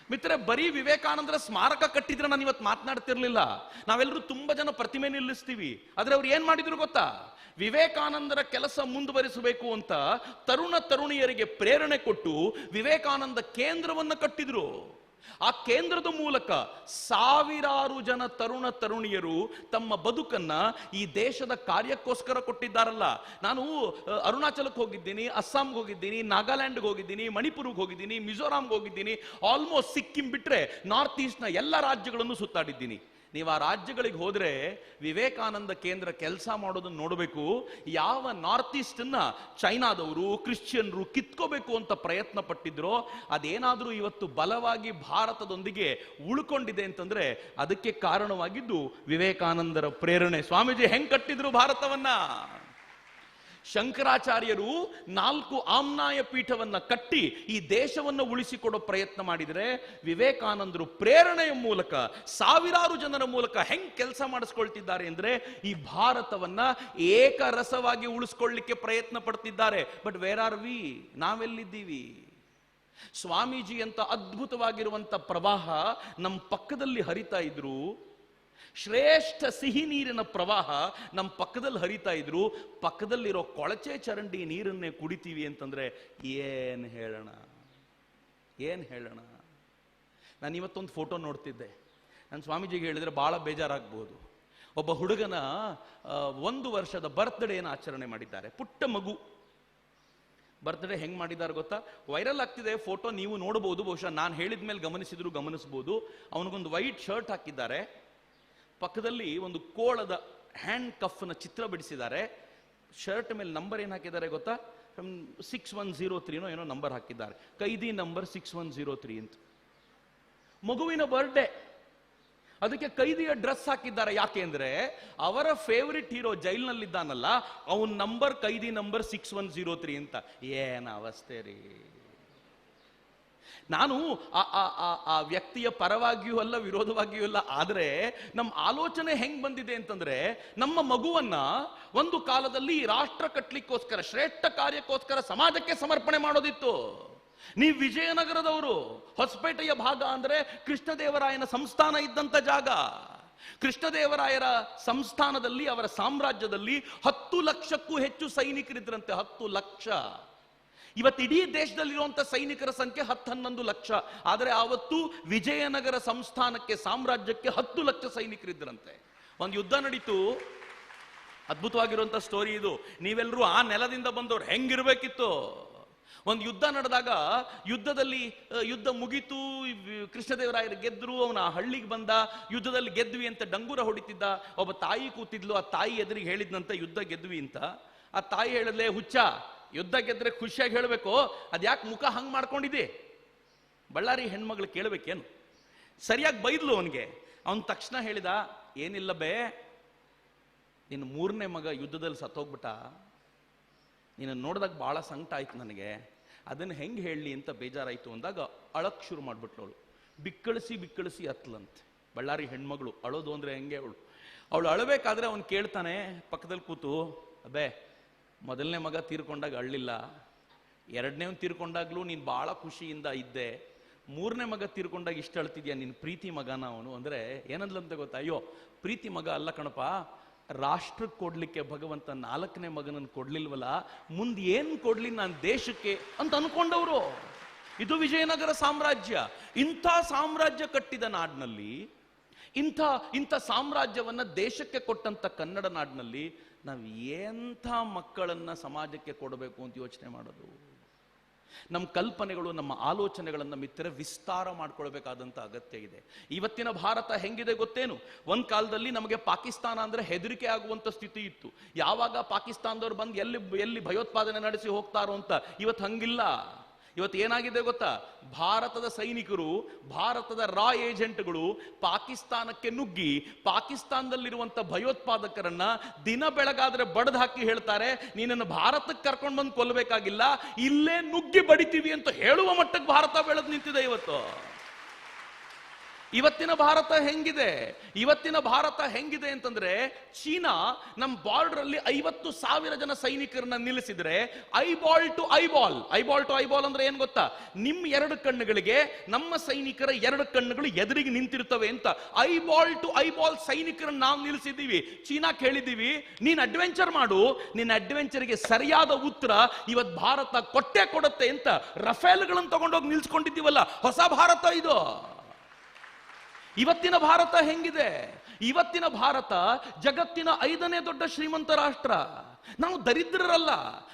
ಮಿತ್ರ, ಬರೀ ವಿವೇಕಾನಂದರ ಸ್ಮಾರಕ ಕಟ್ಟಿದ್ರೆ ನಾನು ಇವತ್ತು ಮಾತನಾಡ್ತಿರ್ಲಿಲ್ಲ. ನಾವೆಲ್ಲರೂ ತುಂಬಾ ಜನ ಪ್ರತಿಮೆ ನಿಲ್ಲಿಸ್ತೀವಿ, ಆದ್ರೆ ಅವ್ರು ಏನ್ ಮಾಡಿದ್ರು ಗೊತ್ತಾ? ವಿವೇಕಾನಂದರ ಕೆಲಸ ಮುಂದುವರಿಸಬೇಕು ಅಂತ ತರುಣ ತರುಣಿಯರಿಗೆ ಪ್ರೇರಣೆ ಕೊಟ್ಟು ವಿವೇಕಾನಂದ ಕೇಂದ್ರವನ್ನು ಕಟ್ಟಿದ್ರು. ಆ ಕೇಂದ್ರದ ಮೂಲಕ ಸಾವಿರಾರು ಜನ ತರುಣ ತರುಣಿಯರು ತಮ್ಮ ಬದುಕನ್ನ ಈ ದೇಶದ ಕಾರ್ಯಕ್ಕೋಸ್ಕರ ಕೊಟ್ಟಿದ್ದಾರಲ್ಲ. ನಾನು ಅರುಣಾಚಲಕ್ಕೆ ಹೋಗಿದ್ದೀನಿ, ಅಸ್ಸಾಂಗೆ ಹೋಗಿದ್ದೀನಿ, ನಾಗಾಲ್ಯಾಂಡ್ಗೆ ಹೋಗಿದ್ದೀನಿ, ಮಣಿಪುರ್ಗೆ ಹೋಗಿದ್ದೀನಿ, ಮಿಜೋರಾಂಗೆ ಹೋಗಿದ್ದೀನಿ, ಆಲ್ಮೋಸ್ಟ್ ಸಿಕ್ಕಿಂ ಬಿಟ್ರೆ ನಾರ್ತ್ ಈಸ್ಟ್ ನ ಎಲ್ಲ ರಾಜ್ಯಗಳನ್ನು ಸುತ್ತಾಡಿದ್ದೀನಿ. ನೀವು ಆ ರಾಜ್ಯಗಳಿಗೆ ಹೋದ್ರೆ ವಿವೇಕಾನಂದ ಕೇಂದ್ರ ಕೆಲಸ ಮಾಡೋದನ್ನ ನೋಡಬೇಕು. ಯಾವ ನಾರ್ತ್ ಈಸ್ಟ್ ನ ಚೈನಾದವರು, ಕ್ರಿಶ್ಚಿಯನ್ರು ಕಿತ್ಕೋಬೇಕು ಅಂತ ಪ್ರಯತ್ನ ಪಟ್ಟಿದ್ರೋ ಅದೇನಾದ್ರೂ ಇವತ್ತು ಬಲವಾಗಿ ಭಾರತದೊಂದಿಗೆ ಉಳ್ಕೊಂಡಿದೆ ಅಂತಂದ್ರೆ ಅದಕ್ಕೆ ಕಾರಣವಾಗಿದ್ದು ವಿವೇಕಾನಂದರ ಪ್ರೇರಣೆ. ಸ್ವಾಮೀಜಿ ಹೆಂಗ್ ಕಟ್ಟಿದ್ರು ಭಾರತವನ್ನ? ಶಂಕರಾಚಾರ್ಯರು 4 ಆಮ್ನಾಯ ಪೀಠವನ್ನ ಕಟ್ಟಿ ಈ ದೇಶವನ್ನು ಉಳಿಸಿಕೊಡೋ ಪ್ರಯತ್ನ ಮಾಡಿದರೆ, ವಿವೇಕಾನಂದರು ಪ್ರೇರಣೆಯ ಮೂಲಕ ಸಾವಿರಾರು ಜನರ ಮೂಲಕ ಹೆಂಗ್ ಕೆಲಸ ಮಾಡಿಸ್ಕೊಳ್ತಿದ್ದಾರೆ ಅಂದ್ರೆ ಈ ಭಾರತವನ್ನ ಏಕರಸವಾಗಿ ಉಳಿಸ್ಕೊಳ್ಳಿಕ್ಕೆ ಪ್ರಯತ್ನ ಪಡ್ತಿದ್ದಾರೆ. But where are we? ನಾವೆಲ್ಲಿದ್ದೀವಿ? ಸ್ವಾಮೀಜಿ ಅಂತ ಅದ್ಭುತವಾಗಿರುವಂತ ಪ್ರವಾಹ ನಮ್ಮ ಪಕ್ಕದಲ್ಲಿ ಹರಿತಾ ಇದ್ರು, ಶ್ರೇಷ್ಠ ಸಿಹಿ ನೀರಿನ ಪ್ರವಾಹ ನಮ್ಮ ಪಕ್ಕದಲ್ಲಿ ಹರಿತಾ ಇದ್ರು, ಪಕ್ಕದಲ್ಲಿರೋ ಕೊಳಚೆ ಚರಂಡಿ ನೀರನ್ನೇ ಕುಡಿತೀವಿ ಅಂತಂದ್ರೆ ಏನ್ ಹೇಳೋಣ? ನಾನು ಇವತ್ತೊಂದು ಫೋಟೋ ನೋಡ್ತಿದ್ದೆ. ನಾನು ಸ್ವಾಮೀಜಿಗೆ ಹೇಳಿದ್ರೆ ಬಹಳ ಬೇಜಾರಾಗ್ಬೋದು. ಒಬ್ಬ ಹುಡುಗನ 1 ವರ್ಷದ ಬರ್ತ್ಡೇನ ಆಚರಣೆ ಮಾಡಿದ್ದಾರೆ. ಪುಟ್ಟ ಮಗು ಬರ್ತ್ಡೇ ಹೆಂಗ್ ಮಾಡಿದ್ದಾರೆ ಗೊತ್ತಾ? ವೈರಲ್ ಆಗ್ತಿದೆ ಫೋಟೋ, ನೀವು ನೋಡಬಹುದು. ಬಹುಶಃ ನಾನು ಹೇಳಿದ ಮೇಲೆ ಗಮನಿಸಬಹುದು. ಅವನಿಗೊಂದು ವೈಟ್ ಶರ್ಟ್ ಹಾಕಿದ್ದಾರೆ, ಪಕ್ಕದಲ್ಲಿ ಒಂದು ಕೋಳದ ಹ್ಯಾಂಡ್ ಕಫ್ನ ಚಿತ್ರ ಬಿಡಿಸಿದ್ದಾರೆ. ಶರ್ಟ್ ಮೇಲೆ ನಂಬರ್ ಏನು ಹಾಕಿದ್ದಾರೆ ಗೊತ್ತಾ? 6103 ಏನೋ ನಂಬರ್ ಹಾಕಿದ್ದಾರೆ, ಕೈದಿ ನಂಬರ್ 6103 ಅಂತ. ಮಗುವಿನ ಬರ್ಡೇ, ಅದಕ್ಕೆ ಕೈದಿಯ ಡ್ರೆಸ್ ಹಾಕಿದ್ದಾರೆ. ಯಾಕೆ ಅಂದ್ರೆ ಅವರ ಫೇವರಿಟ್ ಹೀರೋ ಜೈಲ್ನಲ್ಲಿದ್ದಾನಲ್ಲ, ಅವನ ನಂಬರ್ ಕೈದಿ ನಂಬರ್ 6103 ಅಂತ. ಏನ ಅವಸ್ಥೆ ರೀ! ನಾನು ಆ ವ್ಯಕ್ತಿಯ ಪರವಾಗಿಯೂ ಅಲ್ಲ, ವಿರೋಧವಾಗಿಯೂ ಅಲ್ಲ. ಆದ್ರೆ ನಮ್ಮ ಆಲೋಚನೆ ಹೆಂಗ್ ಬಂದಿದೆ ಅಂತಂದ್ರೆ, ನಮ್ಮ ಮಗುವನ್ನ ಒಂದು ಕಾಲದಲ್ಲಿ ರಾಷ್ಟ್ರ ಕಟ್ಟಲಿಕ್ಕೋಸ್ಕರ, ಶ್ರೇಷ್ಠ ಕಾರ್ಯಕ್ಕೋಸ್ಕರ ಸಮಾಜಕ್ಕೆ ಸಮರ್ಪಣೆ ಮಾಡೋದಿತ್ತು. ನೀವು ವಿಜಯನಗರದವರು, ಹೊಸಪೇಟೆಯ ಭಾಗ ಅಂದ್ರೆ ಕೃಷ್ಣದೇವರಾಯನ ಸಂಸ್ಥಾನ ಇದ್ದಂತ ಜಾಗ. ಕೃಷ್ಣದೇವರಾಯರ ಸಂಸ್ಥಾನದಲ್ಲಿ, ಅವರ ಸಾಮ್ರಾಜ್ಯದಲ್ಲಿ 10 ಲಕ್ಷಕ್ಕೂ ಹೆಚ್ಚು ಸೈನಿಕರಿದ್ರಂತೆ. 10 ಲಕ್ಷ. ಇವತ್ತು ಇಡೀ ದೇಶದಲ್ಲಿರುವಂತಹ ಸೈನಿಕರ ಸಂಖ್ಯೆ 10-11 ಲಕ್ಷ. ಆದರೆ ಆವತ್ತು ವಿಜಯನಗರ ಸಂಸ್ಥಾನಕ್ಕೆ, ಸಾಮ್ರಾಜ್ಯಕ್ಕೆ 10 ಲಕ್ಷ ಸೈನಿಕರಿದ್ದರಂತೆ. ಒಂದು ಯುದ್ಧ ನಡೀತು. ಅದ್ಭುತವಾಗಿರುವಂತಹ ಸ್ಟೋರಿ ಇದು. ನೀವೆಲ್ಲರೂ ಆ ನೆಲದಿಂದ ಬಂದವರು ಹೆಂಗಿರ್ಬೇಕಿತ್ತು? ಒಂದು ಯುದ್ಧ ನಡೆದಾಗ, ಯುದ್ಧ ಮುಗಿತು, ಕೃಷ್ಣದೇವರಾಯರು ಗೆದ್ರು, ಅವನ ಹಳ್ಳಿಗೆ ಬಂದ, ಯುದ್ಧದಲ್ಲಿ ಗೆದ್ವಿ ಅಂತ ಡಂಗೂರ ಹೊಡಿತಿದ್ದ. ಒಬ್ಬ ತಾಯಿ ಕೂತಿದ್ಲು, ಆ ತಾಯಿ ಎದುರಿಗೆ ಹೇಳಿದ್ನಂತ ಯುದ್ಧ ಗೆದ್ವಿ ಅಂತ. ಆ ತಾಯಿ ಹೇಳಿದ್ಲೆ, ಹುಚ್ಚ ಯುದ್ಧ ಗೆದ್ರೆ ಖುಷಿಯಾಗಿ ಹೇಳಬೇಕು, ಅದ್ಯಾಕೆ ಮುಖ ಹಂಗ್ ಮಾಡ್ಕೊಂಡಿದೆ? ಬಳ್ಳಾರಿ ಹೆಣ್ಮಗಳು ಕೇಳಬೇಕೇನು? ಸರಿಯಾಗಿ ಬೈದ್ಲು ಅವನಿಗೆ. ಅವನ್ ತಕ್ಷಣ ಹೇಳಿದ, ಏನಿಲ್ಲ ಬೇ, ನಿನ್ನ 3ನೇ ಮಗ ಯುದ್ಧದಲ್ಲಿ ಸತ್ತೋಗ್ಬಿಟ್ಟ, ನಿನ್ನ ನೋಡಿದಾಗ ಬಹಳ ಸಂಕಟ ಆಯ್ತು ನನಗೆ, ಅದನ್ನು ಹೆಂಗೆ ಹೇಳಲಿ ಅಂತ ಬೇಜಾರಾಯ್ತು ಅಂದಾಗ ಅಳಕ್ ಶುರು ಮಾಡ್ಬಿಟ್ಲು ಅವಳು. ಬಿಕ್ಕಳಿಸಿ ಹತ್ಲಂತೆ. ಬಳ್ಳಾರಿ ಹೆಣ್ಮಗಳು ಅಳೋದು ಅಂದ್ರೆ ಹೆಂಗೆ ಅವಳು ಅಳಬೇಕಾದ್ರೆ ಅವನು ಕೇಳ್ತಾನೆ ಪಕ್ಕದಲ್ಲಿ ಕೂತು, ಅಬೇ 1ನೇ ಮಗ ತೀರ್ಕೊಂಡಾಗ ಅಳ್ಳಿಲ್ಲ, 2ನೇವ್ ತೀರ್ಕೊಂಡಾಗ್ಲೂ ನೀನು ಬಹಳ ಖುಷಿಯಿಂದ ಇದ್ದೆ, 3ನೇ ಮಗ ತೀರ್ಕೊಂಡಾಗ ಇಷ್ಟ ಅಳ್ತಿದ್ಯಾ, ನಿನ್ನ ಪ್ರೀತಿ ಮಗನ ಅವನು ಅಂದ್ರೆ ಏನಂದ್ಲಂತ ಗೊತ್ತಾ? ಅಯ್ಯೋ ಪ್ರೀತಿ ಮಗ ಅಲ್ಲ ಕಣಪ್ಪ, ರಾಷ್ಟ್ರಕ್ಕೆ ಕೊಡ್ಲಿಕ್ಕೆ ಭಗವಂತ 4ನೇ ಮಗನನ್ನು ಕೊಡ್ಲಿಲ್ವಲ್ಲ, ಮುಂದೆ ಏನ್ ಕೊಡ್ಲಿ ನಾನು ದೇಶಕ್ಕೆ ಅಂತ ಅನ್ಕೊಂಡವರು. ಇದು ವಿಜಯನಗರ ಸಾಮ್ರಾಜ್ಯ. ಇಂಥ ಸಾಮ್ರಾಜ್ಯ ಕಟ್ಟಿದ ನಾಡಿನಲ್ಲಿ, ಇಂಥ ಸಾಮ್ರಾಜ್ಯವನ್ನ ದೇಶಕ್ಕೆ ಕೊಟ್ಟಂತ ಕನ್ನಡ ನಾಡಿನಲ್ಲಿ ನಾವು ಎಂಥ ಮಕ್ಕಳನ್ನ ಸಮಾಜಕ್ಕೆ ಕೊಡಬೇಕು ಅಂತ ಯೋಚನೆ ಮಾಡೋದು? ನಮ್ಮ ಕಲ್ಪನೆಗಳು, ನಮ್ಮ ಆಲೋಚನೆಗಳನ್ನ ಮಿತ್ರರೆ ವಿಸ್ತಾರ ಮಾಡ್ಕೊಳ್ಬೇಕಾದಂತ ಅಗತ್ಯ ಇದೆ. ಇವತ್ತಿನ ಭಾರತ ಹೆಂಗಿದೆ ಗೊತ್ತೇನು? ಒಂದ್ ಕಾಲದಲ್ಲಿ ನಮಗೆ ಪಾಕಿಸ್ತಾನ ಅಂದ್ರೆ ಹೆದರಿಕೆ ಆಗುವಂತ ಸ್ಥಿತಿ ಇತ್ತು. ಯಾವಾಗ ಪಾಕಿಸ್ತಾನದವ್ರು ಬಂದು ಎಲ್ಲಿ ಭಯೋತ್ಪಾದನೆ ನಡೆಸಿ ಹೋಗ್ತಾರೋ ಅಂತ. ಇವತ್ತು ಹಂಗಿಲ್ಲ. ಇವತ್ತು ಏನಾಗಿದೆ ಗೊತ್ತಾ? ಭಾರತದ ಸೈನಿಕರು, ಭಾರತದ ರಾ ಏಜೆಂಟ್ಗಳು ಪಾಕಿಸ್ತಾನಕ್ಕೆ ನುಗ್ಗಿ ಪಾಕಿಸ್ತಾನದಲ್ಲಿರುವಂತ ಭಯೋತ್ಪಾದಕರನ್ನ ದಿನ ಬೆಳಗಾದ್ರೆ ಬಡದ್ ಹಾಕಿ ಹೇಳ್ತಾರೆ, ನೀನನ್ನು ಭಾರತಕ್ಕೆ ಕರ್ಕೊಂಡು ಬಂದು ಕೊಲ್ಲಬೇಕಾಗಿಲ್ಲ, ಇಲ್ಲೇ ನುಗ್ಗಿ ಬಡಿತೀವಿ ಅಂತ ಹೇಳುವ ಮಟ್ಟಕ್ಕೆ ಭಾರತ ಬೆಳೆದು ನಿಂತಿದೆ ಇವತ್ತು. ಇವತ್ತಿನ ಭಾರತ ಹೆಂಗಿದೆ ಅಂತಂದ್ರೆ, ಚೀನಾ ನಮ್ಮ ಬಾರ್ಡರ್ ಅಲ್ಲಿ 50,000 ಜನ ಸೈನಿಕರನ್ನ ನಿಲ್ಲಿಸಿದ್ರೆ ಐಬಾಲ್ ಟು ಐಬಾಲ್ ಅಂದ್ರೆ ಏನ್ ಗೊತ್ತಾ? ನಿಮ್ಮ 2 ಕಣ್ಣುಗಳಿಗೆ ನಮ್ಮ ಸೈನಿಕರ 2 ಕಣ್ಣುಗಳು ಎದುರಿಗೆ ನಿಂತಿರ್ತವೆ ಅಂತ ಐಬಾಲ್ ಟು ಐಬಾಲ್ ಸೈನಿಕರನ್ನ ನಾವು ನಿಲ್ಲಿಸಿದ್ದೀವಿ. ಚೀನಾ ಕೇಳಿದ್ದೀವಿ, ನೀನ್ ಅಡ್ವೆಂಚರ್ ಮಾಡು, ನಿನ್ನ ಅಡ್ವೆಂಚರ್ಗೆ ಸರಿಯಾದ ಉತ್ತರ ಇವತ್ತು ಭಾರತ ಕೊಡುತ್ತೆ ಅಂತ ರಫೇಲ್ಗಳನ್ನು ತಗೊಂಡೋಗಿ ನಿಲ್ಸ್ಕೊಂಡಿದ್ದೀವಲ್ಲ. ಹೊಸ ಭಾರತ ಇದು. ಇವತ್ತಿನ ಭಾರತ ಹೆಂಗಿದೆ? ಇವತ್ತಿನ ಭಾರತ ಜಗತ್ತಿನ 5ನೇ ದೊಡ್ಡ ಶ್ರೀಮಂತ ರಾಷ್ಟ್ರ. ನಾವು ದರಿದ್ರರಲ್ಲ,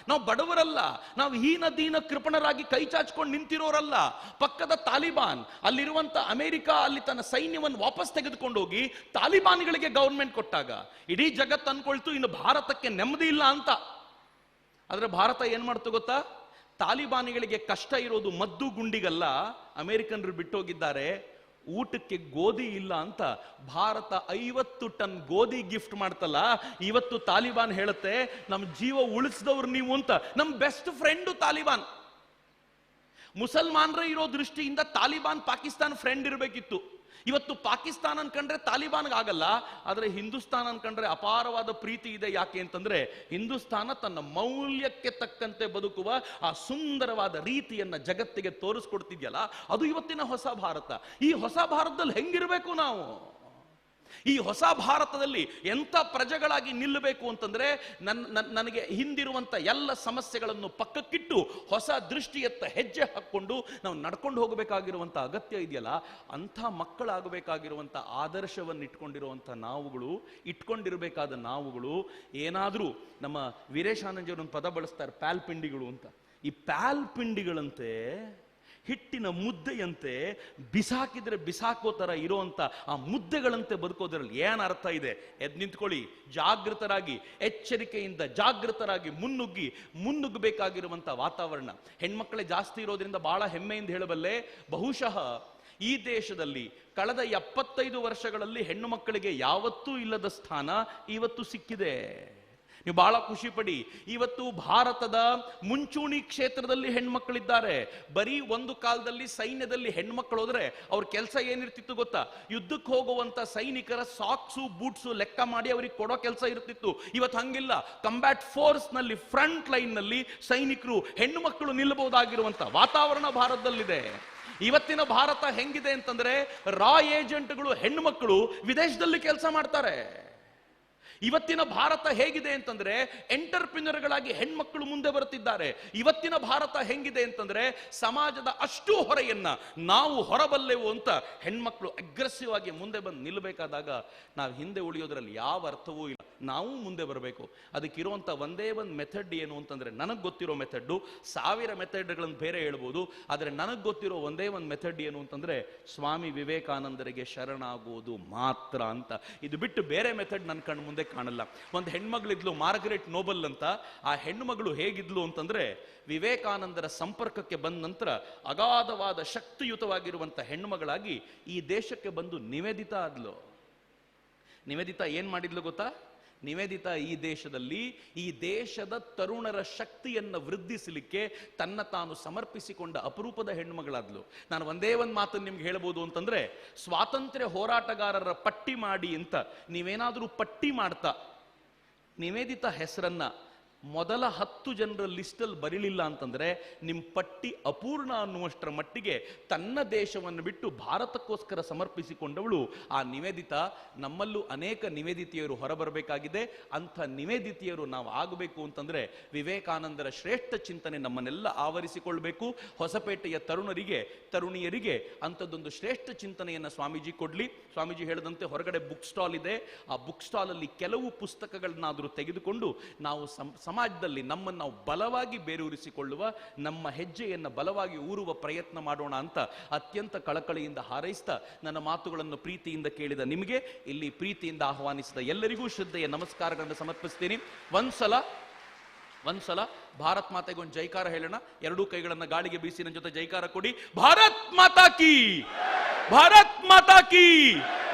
ನಾವು ಬಡವರಲ್ಲ, ನಾವು ಹೀನ ದೀನ ಕೃಪಣರಾಗಿ ಕೈ ಚಾಚ್ಕೊಂಡು ನಿಂತಿರೋರಲ್ಲ. ಪಕ್ಕದ ತಾಲಿಬಾನ್, ಅಲ್ಲಿರುವಂತ ಅಮೆರಿಕ ಅಲ್ಲಿ ತನ್ನ ಸೈನ್ಯವನ್ನು ವಾಪಸ್ ತೆಗೆದುಕೊಂಡು ಹೋಗಿ ತಾಲಿಬಾನ್ಗಳಿಗೆ ಗವರ್ಮೆಂಟ್ ಕೊಟ್ಟಾಗ ಇಡೀ ಜಗತ್ತು ಅನ್ಕೊಳ್ತು ಇನ್ನು ಭಾರತಕ್ಕೆ ನೆಮ್ಮದಿ ಇಲ್ಲ ಅಂತ. ಆದ್ರೆ ಭಾರತ ಏನ್ ಮಾಡ್ತು ಗೊತ್ತಾ? ತಾಲಿಬಾನಿಗಳಿಗೆ ಕಷ್ಟ ಇರೋದು ಮದ್ದು ಗುಂಡಿಗಲ್ಲ, ಅಮೆರಿಕನ್ರು ಬಿಟ್ಟೋಗಿದ್ದಾರೆ, ಊಟಕ್ಕೆ ಗೋಧಿ ಇಲ್ಲ ಅಂತ ಭಾರತ 50 ಟನ್ ಗೋಧಿ ಗಿಫ್ಟ್ ಮಾಡ್ತಲ್ಲ. ಇವತ್ತು ತಾಲಿಬಾನ್ ಹೇಳುತ್ತೆ, ನಮ್ಮ ಜೀವ ಉಳಿಸಿದವ್ರು ನೀವು ಅಂತ. ನಮ್ಮ ಬೆಸ್ಟ್ ಫ್ರೆಂಡು ತಾಲಿಬಾನ್. ಮುಸಲ್ಮಾನರೇ ಇರೋ ದೃಷ್ಟಿಯಿಂದ ತಾಲಿಬಾನ್ ಪಾಕಿಸ್ತಾನ್ ಫ್ರೆಂಡ್ ಇರಬೇಕಿತ್ತು. ಇವತ್ತು ಪಾಕಿಸ್ತಾನ ಅನ್ಕಂಡ್ರೆ ತಾಲಿಬಾನ್ಗೆ ಆಗಲ್ಲ, ಆದ್ರೆ ಹಿಂದೂಸ್ತಾನ ಅನ್ಕಂಡ್ರೆ ಅಪಾರವಾದ ಪ್ರೀತಿ ಇದೆ. ಯಾಕೆ ಅಂತಂದ್ರೆ ಹಿಂದೂಸ್ತಾನ ತನ್ನ ಮೌಲ್ಯಕ್ಕೆ ತಕ್ಕಂತೆ ಬದುಕುವ ಆ ಸುಂದರವಾದ ರೀತಿಯನ್ನ ಜಗತ್ತಿಗೆ ತೋರಿಸ್ಕೊಡ್ತಿದ್ಯಲ್ಲ, ಅದು ಇವತ್ತಿನ ಹೊಸ ಭಾರತ. ಈ ಹೊಸ ಭಾರತದಲ್ಲಿ ಹೆಂಗಿರ್ಬೇಕು ನಾವು? ಈ ಹೊಸ ಭಾರತದಲ್ಲಿ ಎಂಥ ಪ್ರಜೆಗಳಾಗಿ ನಿಲ್ಲಬೇಕು ಅಂತಂದ್ರೆ, ನನಗೆ ಹಿಂದಿರುವಂತ ಎಲ್ಲ ಸಮಸ್ಯೆಗಳನ್ನು ಪಕ್ಕಕ್ಕಿಟ್ಟು ಹೊಸ ದೃಷ್ಟಿಯತ್ತ ಹೆಜ್ಜೆ ಹಾಕೊಂಡು ನಾವು ನಡ್ಕೊಂಡು ಹೋಗಬೇಕಾಗಿರುವಂತ ಅಗತ್ಯ ಇದೆಯಲ್ಲ, ಅಂಥ ಮಕ್ಕಳಾಗಬೇಕಾಗಿರುವಂತ ಆದರ್ಶವನ್ನು ಇಟ್ಕೊಂಡಿರಬೇಕಾದ ನಾವುಗಳು ಏನಾದ್ರೂ, ನಮ್ಮ ವೀರೇಶಾನಂದಜಿಯವರು ಒಂದು ಪದ ಬಳಸ್ತಾರೆ, ಪ್ಯಾಲ್ಪಿಂಡಿಗಳು ಅಂತ. ಈ ಪ್ಯಾಲ್ಪಿಂಡಿಗಳಂತೆ, ಹಿಟ್ಟಿನ ಮುದ್ದೆಯಂತೆ ಬಿಸಾಕಿದ್ರೆ ಬಿಸಾಕೋ ತರ ಇರುವಂತ ಆ ಮುದ್ದೆಗಳಂತೆ ಬದುಕೋದ್ರಲ್ಲಿ ಏನ್ ಅರ್ಥ ಇದೆ? ಎದ್ ನಿಂತ್ಕೊಳ್ಳಿ, ಜಾಗೃತರಾಗಿ, ಎಚ್ಚರಿಕೆಯಿಂದ ಜಾಗೃತರಾಗಿ ಮುನ್ನುಗ್ಗಬೇಕಾಗಿರುವಂತ ವಾತಾವರಣ. ಹೆಣ್ಮಕ್ಳೇ ಜಾಸ್ತಿ ಇರೋದ್ರಿಂದ ಬಹಳ ಹೆಮ್ಮೆಯಿಂದ ಹೇಳಬಲ್ಲೆ, ಬಹುಶಃ ಈ ದೇಶದಲ್ಲಿ ಕಳೆದ 75 ವರ್ಷಗಳಲ್ಲಿ ಹೆಣ್ಣು ಮಕ್ಕಳಿಗೆ ಯಾವತ್ತೂ ಇಲ್ಲದ ಸ್ಥಾನ ಇವತ್ತು ಸಿಕ್ಕಿದೆ. ನೀವು ಬಹಳ ಖುಷಿ ಪಡಿ. ಇವತ್ತು ಭಾರತದ ಮುಂಚೂಣಿ ಕ್ಷೇತ್ರದಲ್ಲಿ ಹೆಣ್ಮಕ್ಳಿದ್ದಾರೆ. ಬರೀ ಒಂದು ಕಾಲದಲ್ಲಿ ಸೈನ್ಯದಲ್ಲಿ ಹೆಣ್ಮಕ್ಳು ಹೋದ್ರೆ ಅವ್ರ ಕೆಲಸ ಏನಿರ್ತಿತ್ತು ಗೊತ್ತಾ? ಯುದ್ಧಕ್ಕೆ ಹೋಗುವಂತ ಸೈನಿಕರ ಸಾಕ್ಸು ಬೂಟ್ಸು ಲೆಕ್ಕ ಮಾಡಿ ಅವ್ರಿಗೆ ಕೊಡೋ ಕೆಲಸ ಇರ್ತಿತ್ತು. ಇವತ್ತು ಹಂಗಿಲ್ಲ. ಕಂಬ್ಯಾಟ್ ಫೋರ್ಸ್ ನಲ್ಲಿ, ಫ್ರಂಟ್ ಲೈನ್ ನಲ್ಲಿ ಸೈನಿಕರು, ಹೆಣ್ಣು ಮಕ್ಕಳು ನಿಲ್ಲಬಹುದಾಗಿರುವಂತ ವಾತಾವರಣ ಭಾರತದಲ್ಲಿದೆ. ಇವತ್ತಿನ ಭಾರತ ಹೆಂಗಿದೆ ಅಂತಂದ್ರೆ, ರಾ ಏಜೆಂಟ್ಗಳು ಹೆಣ್ಣು ಮಕ್ಕಳು ವಿದೇಶದಲ್ಲಿ ಕೆಲಸ ಮಾಡ್ತಾರೆ. ಇವತ್ತಿನ ಭಾರತ ಹೇಗಿದೆ ಅಂತಂದ್ರೆ, ಎಂಟರ್ಪ್ರಿನರ್ಗಳಾಗಿ ಹೆಣ್ಮಕ್ಳು ಮುಂದೆ ಬರುತ್ತಿದ್ದಾರೆ. ಇವತ್ತಿನ ಭಾರತ ಹೆಂಗಿದೆ ಅಂತಂದ್ರೆ, ಸಮಾಜದ ಅಷ್ಟು ಹೊರೆಯನ್ನ ನಾವು ಹೊರಬಲ್ಲೆವು ಅಂತ ಹೆಣ್ಮಕ್ಳು ಅಗ್ರೆಸಿವ್ ಆಗಿ ಮುಂದೆ ಬಂದು ನಿಲ್ಲಬೇಕಾದಾಗ ನಾವು ಹಿಂದೆ ಉಳಿಯೋದ್ರಲ್ಲಿ ಯಾವ ಅರ್ಥವೂ ಇಲ್ಲ. ನಾವು ಮುಂದೆ ಬರಬೇಕು. ಅದಕ್ಕಿರುವಂಥ ಒಂದೇ ಒಂದು ಮೆಥಡ್ ಏನು ಅಂತಂದ್ರೆ, ನನಗೆ ಗೊತ್ತಿರೋ ಮೆಥಡ್ಡು, 1000 ಮೆಥಡ್ಗಳನ್ನು ಬೇರೆ ಹೇಳ್ಬೋದು, ಆದರೆ ನನಗೆ ಗೊತ್ತಿರೋ ಒಂದೇ ಒಂದು ಮೆಥಡ್ ಏನು ಅಂತಂದ್ರೆ ಸ್ವಾಮಿ ವಿವೇಕಾನಂದರಿಗೆ ಶರಣಾಗುವುದು ಮಾತ್ರ ಅಂತ. ಇದು ಬಿಟ್ಟು ಬೇರೆ ಮೆಥಡ್ ನನ್ನ ಕಣ್ಣು ಮುಂದೆ ಕಾಣಲ್ಲ. ಒಂದು ಹೆಣ್ಮಗಳಿದ್ಲು, ಮಾರ್ಗರೆಟ್ ನೋಬಲ್ ಅಂತ. ಆ ಹೆಣ್ಣುಮಗಳು ಹೇಗಿದ್ಲು ಅಂತಂದ್ರೆ, ವಿವೇಕಾನಂದರ ಸಂಪರ್ಕಕ್ಕೆ ಬಂದ ನಂತರ ಅಗಾಧವಾದ ಶಕ್ತಿಯುತವಾಗಿರುವಂಥ ಹೆಣ್ಣುಮಗಳಾಗಿ ಈ ದೇಶಕ್ಕೆ ಬಂದು ನಿವೇದಿತಾ ಆದ್ಲು. ನಿವೇದಿತಾ ಏನ್ ಮಾಡಿದ್ಲು ಗೊತ್ತಾ? ನಿವೇದಿತಾ ಈ ದೇಶದ ತರುಣರ ಶಕ್ತಿಯನ್ನು ವೃದ್ಧಿಸಲಿಕ್ಕೆ ತನ್ನ ತಾನು ಸಮರ್ಪಿಸಿಕೊಂಡ ಅಪರೂಪದ ಹೆಣ್ಣುಮಗಳಾದ್ಲು. ನಾನು ಒಂದೇ ಒಂದು ಮಾತನ್ನು ನಿಮ್ಗೆ ಹೇಳ್ಬೋದು ಅಂತಂದ್ರೆ, ಸ್ವಾತಂತ್ರ್ಯ ಹೋರಾಟಗಾರರ ಪಟ್ಟಿ ಮಾಡಿ ಅಂತ ನೀವೇನಾದರೂ ಪಟ್ಟಿ ಮಾಡ್ತಾ ನಿವೇದಿತಾ ಹೆಸರನ್ನ ಮೊದಲ 10 ಜನರ ಲಿಸ್ಟಲ್ಲಿ ಬರೀಲಿಲ್ಲ ಅಂತಂದ್ರೆ ನಿಮ್ಮ ಪಟ್ಟಿ ಅಪೂರ್ಣ ಅನ್ನುವಷ್ಟರ ಮಟ್ಟಿಗೆ ತನ್ನ ದೇಶವನ್ನು ಬಿಟ್ಟು ಭಾರತಕ್ಕೋಸ್ಕರ ಸಮರ್ಪಿಸಿಕೊಂಡವಳು ಆ ನಿವೇದಿತಾ. ನಮ್ಮಲ್ಲೂ ಅನೇಕ ನಿವೇದಿತೆಯರು ಹೊರಬರಬೇಕಾಗಿದೆ. ಅಂಥ ನಿವೇದಿತೆಯರು ನಾವು ಆಗಬೇಕು ಅಂತಂದ್ರೆ ವಿವೇಕಾನಂದರ ಶ್ರೇಷ್ಠ ಚಿಂತನೆ ನಮ್ಮನ್ನೆಲ್ಲ ಆವರಿಸಿಕೊಳ್ಬೇಕು. ಹೊಸಪೇಟೆಯ ತರುಣಿಯರಿಗೆ ಅಂಥದ್ದೊಂದು ಶ್ರೇಷ್ಠ ಚಿಂತನೆಯನ್ನು ಸ್ವಾಮೀಜಿ ಕೊಡ್ಲಿ. ಸ್ವಾಮೀಜಿ ಹೇಳಿದಂತೆ ಹೊರಗಡೆ ಬುಕ್ ಸ್ಟಾಲ್ ಇದೆ. ಆ ಬುಕ್ ಸ್ಟಾಲ್ ಅಲ್ಲಿ ಕೆಲವು ಪುಸ್ತಕಗಳನ್ನಾದರೂ ತೆಗೆದುಕೊಂಡು ನಾವು ಸಮಾಜದಲ್ಲಿ ನಮ್ಮನ್ನು ನಾವು ಬಲವಾಗಿ ಬೇರೂರಿಸಿಕೊಳ್ಳುವ, ನಮ್ಮ ಹೆಜ್ಜೆಯನ್ನು ಬಲವಾಗಿ ಊರುವ ಪ್ರಯತ್ನ ಮಾಡೋಣ ಅಂತ ಅತ್ಯಂತ ಕಳಕಳಿಯಿಂದ ಹಾರೈಸ್ತಾ ನನ್ನ ಮಾತುಗಳನ್ನು ಪ್ರೀತಿಯಿಂದ ಕೇಳಿದ ನಿಮಗೆ, ಇಲ್ಲಿ ಪ್ರೀತಿಯಿಂದ ಆಹ್ವಾನಿಸಿದ ಎಲ್ಲರಿಗೂ ಶ್ರದ್ಧೆಯ ನಮಸ್ಕಾರಗಳನ್ನು ಸಮರ್ಪಿಸ್ತೀನಿ. ಒಂದ್ಸಲ ಭಾರತ್ ಮಾತೆಗೆ ಒಂದು ಜೈಕಾರ ಹೇಳೋಣ. ಎರಡೂ ಕೈಗಳನ್ನು ಗಾಳಿಗೆ ಬೀಸಿ ನನ್ನ ಜೊತೆ ಜೈಕಾರ ಕೊಡಿ. ಭಾರತ್ ಮಾತಾ ಕೀ, ಭಾರತ್ ಮಾತಾ ಕೀ,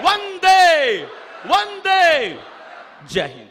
ವಂದೇ ವಂದೇ, ಜೈ ಹಿಂದ್.